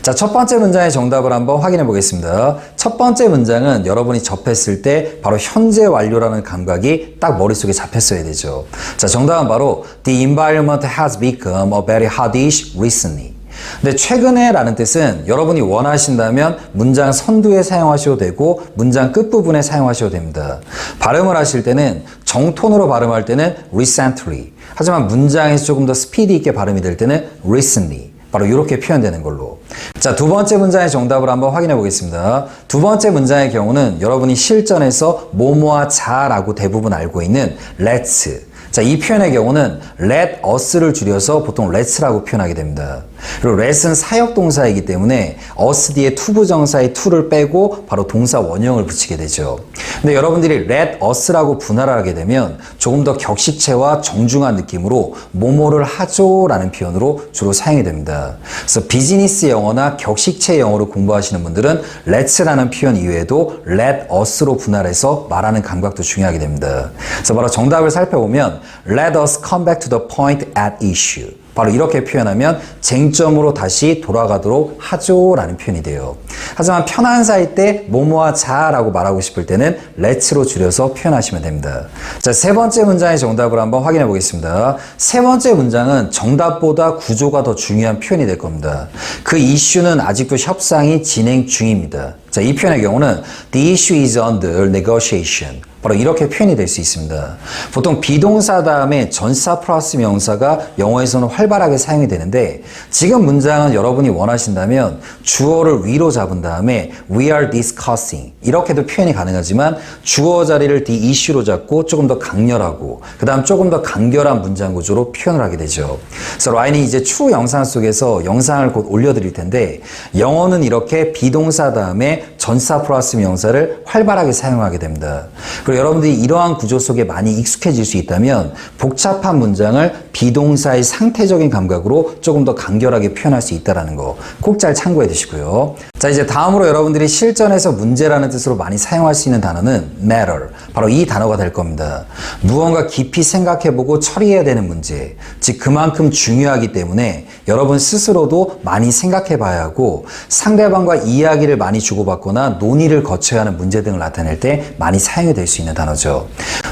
자, 첫 번째 문장의 정답을 한번 확인해 보겠습니다. 첫 번째 문장은 여러분이 접했을 때 바로 현재 완료라는 감각이 딱 머릿속에 잡혔어야 되죠. 자, 정답은 바로 The environment has become a very hot issue recently. 근데 최근에 라는 뜻은 여러분이 원하신다면 문장 선두에 사용하셔도 되고 문장 끝부분에 사용하셔도 됩니다. 발음을 하실 때는 정톤으로 발음할 때는 recently. 하지만 문장에서 조금 더 스피드 있게 발음이 될 때는 recently. 바로 이렇게 표현되는 걸로. 자, 두 번째 문장의 정답을 한번 확인해 보겠습니다. 두 번째 문장의 경우는 여러분이 실전에서 뭐뭐와 자라고 대부분 알고 있는 let's. 자, 이 표현의 경우는 let us를 줄여서 보통 let's라고 표현하게 됩니다. 그리고 let은 사역동사이기 때문에 us 뒤에 투부정사의 to를 빼고 바로 동사 원형을 붙이게 되죠. 근데 여러분들이 let us라고 분할을 하게 되면 조금 더 격식체와 정중한 느낌으로 뭐뭐를 하죠 라는 표현으로 주로 사용이 됩니다. 그래서 비즈니스 영어나 격식체 영어를 공부하시는 분들은 let's라는 표현 이외에도 let us로 분할해서 말하는 감각도 중요하게 됩니다. 그래서 바로 정답을 살펴보면 Let us come back to the point at issue. 바로 이렇게 표현하면 쟁점으로 다시 돌아가도록 하죠 라는 표현이 돼요. 하지만 편한 사이 때 뭐뭐와 자라고 말하고 싶을 때는 let'로 줄여서 표현하시면 됩니다. 자, 세 번째 문장의 정답을 한번 확인해 보겠습니다. 세 번째 문장은 정답보다 구조가 더 중요한 표현이 될 겁니다. 그 이슈는 아직도 협상이 진행 중입니다. 자, 이 표현의 경우는 The issue is under negotiation. 바로 이렇게 표현이 될 수 있습니다. 보통 비동사 다음에 전치사 플러스 명사가 영어에서는 활발하게 사용이 되는데 지금 문장은 여러분이 원하신다면 주어를 위로 잡은 다음에 we are discussing 이렇게도 표현이 가능하지만 주어 자리를 the issue로 잡고 조금 더 강렬하고 그 다음 조금 더 간결한 문장 구조로 표현을 하게 되죠. 그래서 라인이 이제 추후 영상 속에서 영상을 곧 올려드릴 텐데 영어는 이렇게 비동사 다음에 전치사 플러스 명사를 활발하게 사용하게 됩니다. 그리고 여러분들이 이러한 구조 속에 많이 익숙해질 수 있다면 복잡한 문장을 비동사의 상태적인 감각으로 조금 더 간결하게 표현할 수 있다는 거 꼭 잘 참고해 두시고요. 자, 이제 다음으로 여러분들이 실전에서 문제라는 뜻으로 많이 사용할 수 있는 단어는 matter. 바로 이 단어가 될 겁니다. 무언가 깊이 생각해보고 처리해야 되는 문제. 즉 그만큼 중요하기 때문에 여러분 스스로도 많이 생각해 봐야 하고 상대방과 이야기를 많이 주고받거나 논의를 거쳐야 하는 문제 등을 나타낼 때 많이 사용이 될 수 있는 단어죠.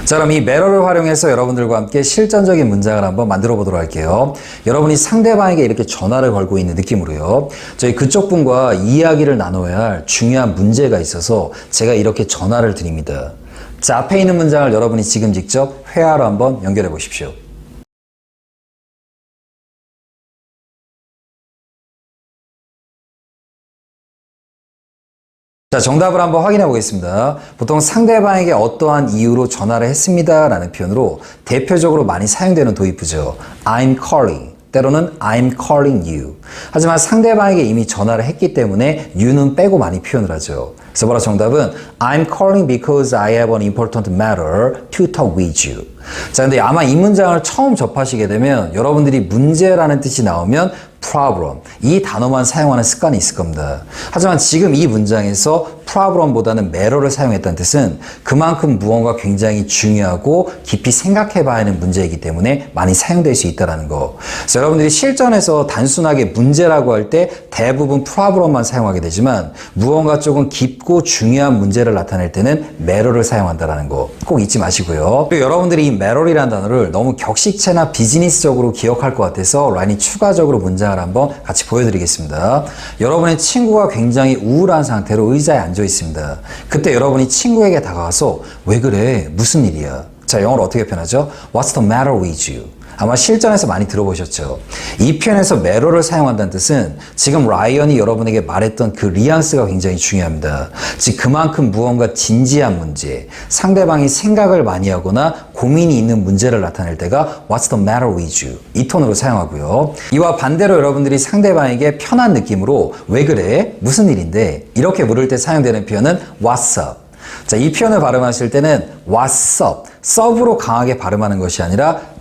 자, 그럼 이 matter를 활용해서 여러분들과 함께 실전적인 문장을 한번 만들어 보도록 할게요. 여러분이 상대방에게 이렇게 전화를 걸고 있는 느낌으로요. 저희 그쪽 분과 이야기를 나눠야 할 중요한 문제가 있어서 제가 이렇게 전화를 드립니다. 자, 앞에 있는 문장을 여러분이 지금 직접 회화로 한번 연결해 보십시오. 자, 정답을 한번 확인해 보겠습니다. 보통 상대방에게 어떠한 이유로 전화를 했습니다 라는 표현으로 대표적으로 많이 사용되는 도입부죠. I'm calling. 때로는 I'm calling you. 하지만 상대방에게 이미 전화를 했기 때문에 you는 빼고 많이 표현을 하죠. 그래서 바로 정답은 I'm calling because I have an important matter to talk with you. 자, 근데 아마 이 문장을 처음 접하시게 되면 여러분들이 문제라는 뜻이 나오면 problem, 이 단어만 사용하는 습관이 있을 겁니다. 하지만 지금 이 문장에서 problem보다는 matter를 사용했다는 뜻은 그만큼 무언가 굉장히 중요하고 깊이 생각해 봐야 하는 문제이기 때문에 많이 사용될 수 있다는 거. 그래서 여러분들이 실전에서 단순하게 문제라고 할 때 대부분 problem만 사용하게 되지만 무언가 조금 깊고 중요한 문제를 나타낼 때는 matter를 사용한다는 거 꼭 잊지 마시고요. 그리고 여러분들이 이 matter이라는 단어를 너무 격식체나 비즈니스적으로 기억할 것 같아서 라인이 추가적으로 문장을 한번 같이 보여드리겠습니다. 여러분의 친구가 굉장히 우울한 상태로 의자에 앉아 있습니다. 그때 여러분이 친구에게 다가가서 왜 그래? 무슨 일이야? 자, 영어로 어떻게 표현하죠? What's the matter with you? 아마 실전에서 많이 들어보셨죠? 이 표현에서 matter를 사용한다는 뜻은 지금 라이언이 여러분에게 말했던 그 뉘앙스가 굉장히 중요합니다. 즉 그만큼 무언가 진지한 문제, 상대방이 생각을 많이 하거나 고민이 있는 문제를 나타낼 때가 What's the matter with you? 이 톤으로 사용하고요. 이와 반대로 여러분들이 상대방에게 편한 느낌으로 왜 그래? 무슨 일인데? 이렇게 물을 때 사용되는 표현은 What's up? 자, 이 표현을 발음하실 때는 What's up? sub으로 강하게 발음하는 것이 아니라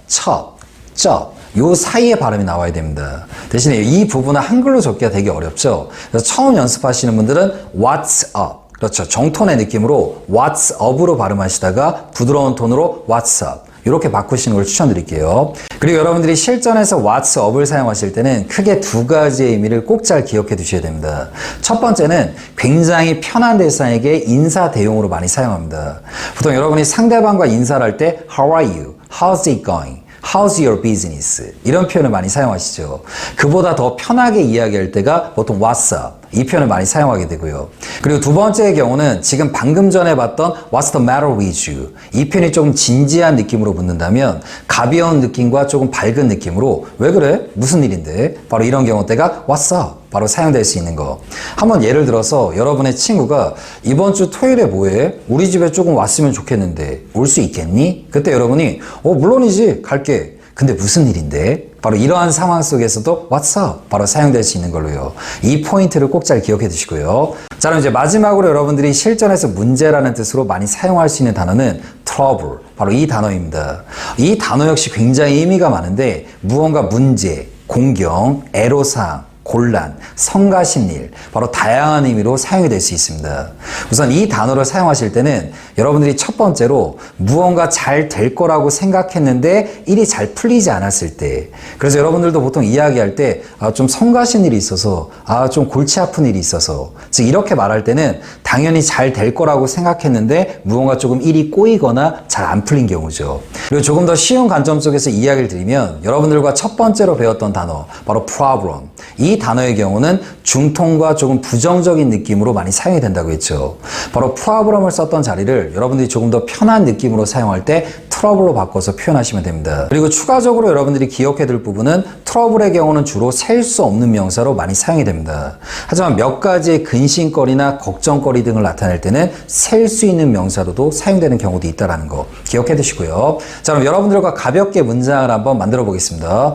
요 사이에 발음이 나와야 됩니다. 대신에 이 부분은 한글로 적기가 되게 어렵죠. 그래서 처음 연습하시는 분들은 What's up? 그렇죠. 정톤의 느낌으로 What's up으로 발음하시다가 부드러운 톤으로 What's up? 이렇게 바꾸시는 걸 추천드릴게요. 그리고 여러분들이 실전에서 What's up을 사용하실 때는 크게 두 가지의 의미를 꼭 잘 기억해 두셔야 됩니다. 첫 번째는 굉장히 편한 대상에게 인사 대용으로 많이 사용합니다. 보통 여러분이 상대방과 인사를 할 때 How are you? How's it going? How's your business? 이런 표현을 많이 사용하시죠. 그보다 더 편하게 이야기할 때가 보통 What's up? 이 표현을 많이 사용하게 되고요. 그리고 두 번째의 경우는 지금 방금 전에 봤던 What's the matter with you? 이 표현이 조금 진지한 느낌으로 붙는다면 가벼운 느낌과 조금 밝은 느낌으로 왜 그래? 무슨 일인데? 바로 이런 경우 때가 What's up? 바로 사용될 수 있는 거. 한번 예를 들어서 여러분의 친구가 이번 주 토요일에 뭐해? 우리 집에 조금 왔으면 좋겠는데 올 수 있겠니? 그때 여러분이 물론이지 갈게. 근데 무슨 일인데? 바로 이러한 상황 속에서도 What's up? 바로 사용될 수 있는 걸로요. 이 포인트를 꼭 잘 기억해 두시고요. 자, 그럼 이제 마지막으로 여러분들이 실전에서 문제라는 뜻으로 많이 사용할 수 있는 단어는 trouble. 바로 이 단어입니다. 이 단어 역시 굉장히 의미가 많은데 무언가 문제, 공경, 애로사항 곤란, 성가신 일, 바로 다양한 의미로 사용이 될 수 있습니다. 우선 이 단어를 사용하실 때는 여러분들이 첫 번째로 무언가 잘 될 거라고 생각했는데 일이 잘 풀리지 않았을 때, 그래서 여러분들도 보통 이야기할 때 좀 성가신 일이 있어서, 좀 골치 아픈 일이 있어서, 즉 이렇게 말할 때는 당연히 잘 될 거라고 생각했는데 무언가 조금 일이 꼬이거나 잘 안 풀린 경우죠. 그리고 조금 더 쉬운 관점 속에서 이야기를 드리면 여러분들과 첫 번째로 배웠던 단어, 바로 problem. 이 단어의 경우는 중통과 조금 부정적인 느낌으로 많이 사용이 된다고 했죠. 바로 problem을 썼던 자리를 여러분들이 조금 더 편한 느낌으로 사용할 때 트러블로 바꿔서 표현하시면 됩니다. 그리고 추가적으로 여러분들이 기억해야 될 부분은 트러블의 경우는 주로 셀 수 없는 명사로 많이 사용이 됩니다. 하지만 몇 가지의 근심거리나 걱정거리 등을 나타낼 때는 셀 수 있는 명사로도 사용되는 경우도 있다는 거 기억해 두시고요. 자, 그럼 여러분들과 가볍게 문장을 한번 만들어 보겠습니다.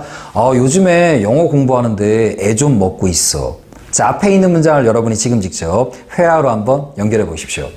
요즘에 영어 공부하는데 애 좀 먹고 있어. 자, 앞에 있는 문장을 여러분이 지금 직접 회화로 한번 연결해 보십시오.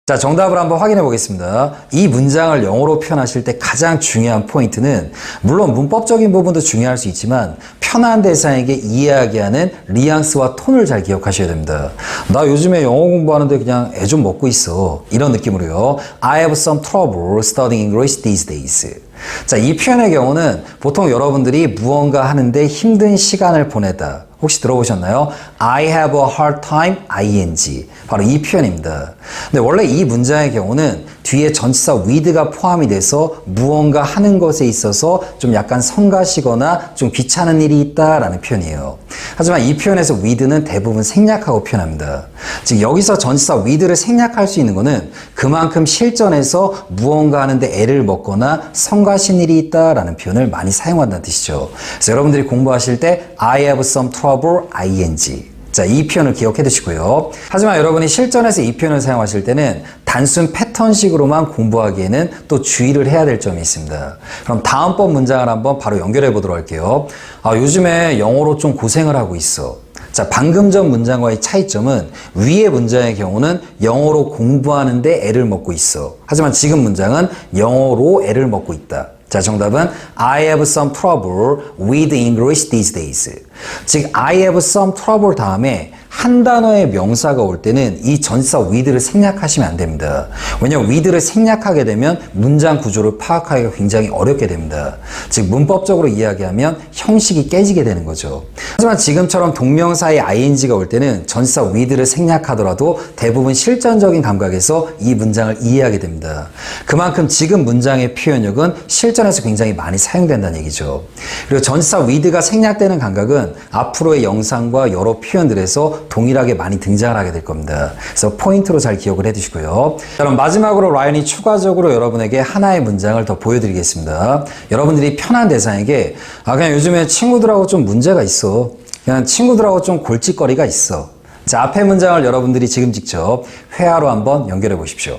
자, 정답을 한번 확인해 보겠습니다. 이 문장을 영어로 표현하실 때 가장 중요한 포인트는 물론 문법적인 부분도 중요할 수 있지만 편한 대상에게 이야기하는 뉘앙스와 톤을 잘 기억하셔야 됩니다. 나 요즘에 영어 공부하는데 그냥 애 좀 먹고 있어. 이런 느낌으로요. I have some trouble studying English these days. 자, 이 표현의 경우는 보통 여러분들이 무언가 하는데 힘든 시간을 보내다. 혹시 들어보셨나요? I have a hard time, ing. 바로 이 표현입니다. 근데 원래 이 문장의 경우는 뒤에 전치사 with가 포함이 돼서 무언가 하는 것에 있어서 좀 약간 성가시거나 좀 귀찮은 일이 있다라는 표현이에요. 하지만 이 표현에서 with는 대부분 생략하고 표현합니다. 즉 여기서 전치사 with를 생략할 수 있는 것은 그만큼 실전에서 무언가 하는데 애를 먹거나 성가신 일이 있다라는 표현을 많이 사용한다는 뜻이죠. 그래서 여러분들이 공부하실 때 I have some trouble, ing. 자, 이 표현을 기억해 두시고요. 하지만 여러분이 실전에서 이 표현을 사용하실 때는 단순 패턴식으로만 공부하기에는 또 주의를 해야 될 점이 있습니다. 그럼 다음번 문장을 한번 바로 연결해 보도록 할게요. 요즘에 영어로 좀 고생을 하고 있어. 자, 방금 전 문장과의 차이점은 위의 문장의 경우는 영어로 공부하는데 애를 먹고 있어. 하지만 지금 문장은 영어로 애를 먹고 있다. 자, 정답은 I have some trouble with English these days. 즉, I have some trouble 다음에 한 단어의 명사가 올 때는 이 전치사 with를 생략하시면 안 됩니다. 왜냐하면 with를 생략하게 되면 문장 구조를 파악하기가 굉장히 어렵게 됩니다. 즉 문법적으로 이야기하면 형식이 깨지게 되는 거죠. 하지만 지금처럼 동명사의 ing가 올 때는 전치사 with를 생략하더라도 대부분 실전적인 감각에서 이 문장을 이해하게 됩니다. 그만큼 지금 문장의 표현력은 실전에서 굉장히 많이 사용된다는 얘기죠. 그리고 전치사 with가 생략되는 감각은 앞으로의 영상과 여러 표현들에서 동일하게 많이 등장을 하게 될 겁니다. 그래서 포인트로 잘 기억을 해두시고요. 그럼 마지막으로 라이언이 추가적으로 여러분에게 하나의 문장을 더 보여드리겠습니다. 여러분들이 편한 대상에게 그냥 요즘에 친구들하고 좀 문제가 있어. 그냥 친구들하고 좀 골칫거리가 있어. 자, 앞에 문장을 여러분들이 지금 직접 회화로 한번 연결해 보십시오.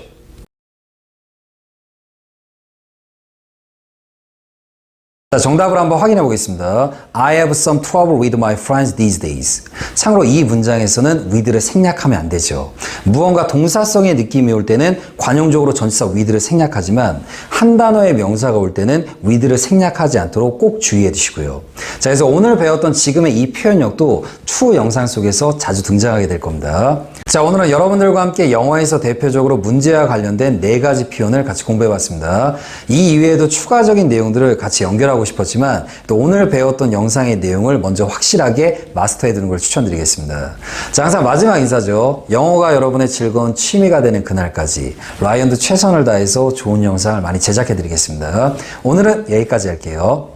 자, 정답을 한번 확인해 보겠습니다. I have some trouble with my friends these days. 참고로 이 문장에서는 with를 생략하면 안 되죠. 무언가 동사성의 느낌이 올 때는 관용적으로 전치사 with를 생략하지만 한 단어의 명사가 올 때는 with를 생략하지 않도록 꼭 주의해 주시고요. 자, 그래서 오늘 배웠던 지금의 이 표현력도 추후 영상 속에서 자주 등장하게 될 겁니다. 자, 오늘은 여러분들과 함께 영어에서 대표적으로 문제와 관련된 4가지 표현을 같이 공부해 봤습니다. 이 이외에도 추가적인 내용들을 같이 연결하고 싶었지만 또 오늘 배웠던 영상의 내용을 먼저 확실하게 마스터해 두는 걸 추천드리겠습니다. 자, 항상 마지막 인사죠. 영어가 여러분의 즐거운 취미가 되는 그날까지 라이언도 최선을 다해서 좋은 영상을 많이 제작해 드리겠습니다. 오늘은 여기까지 할게요.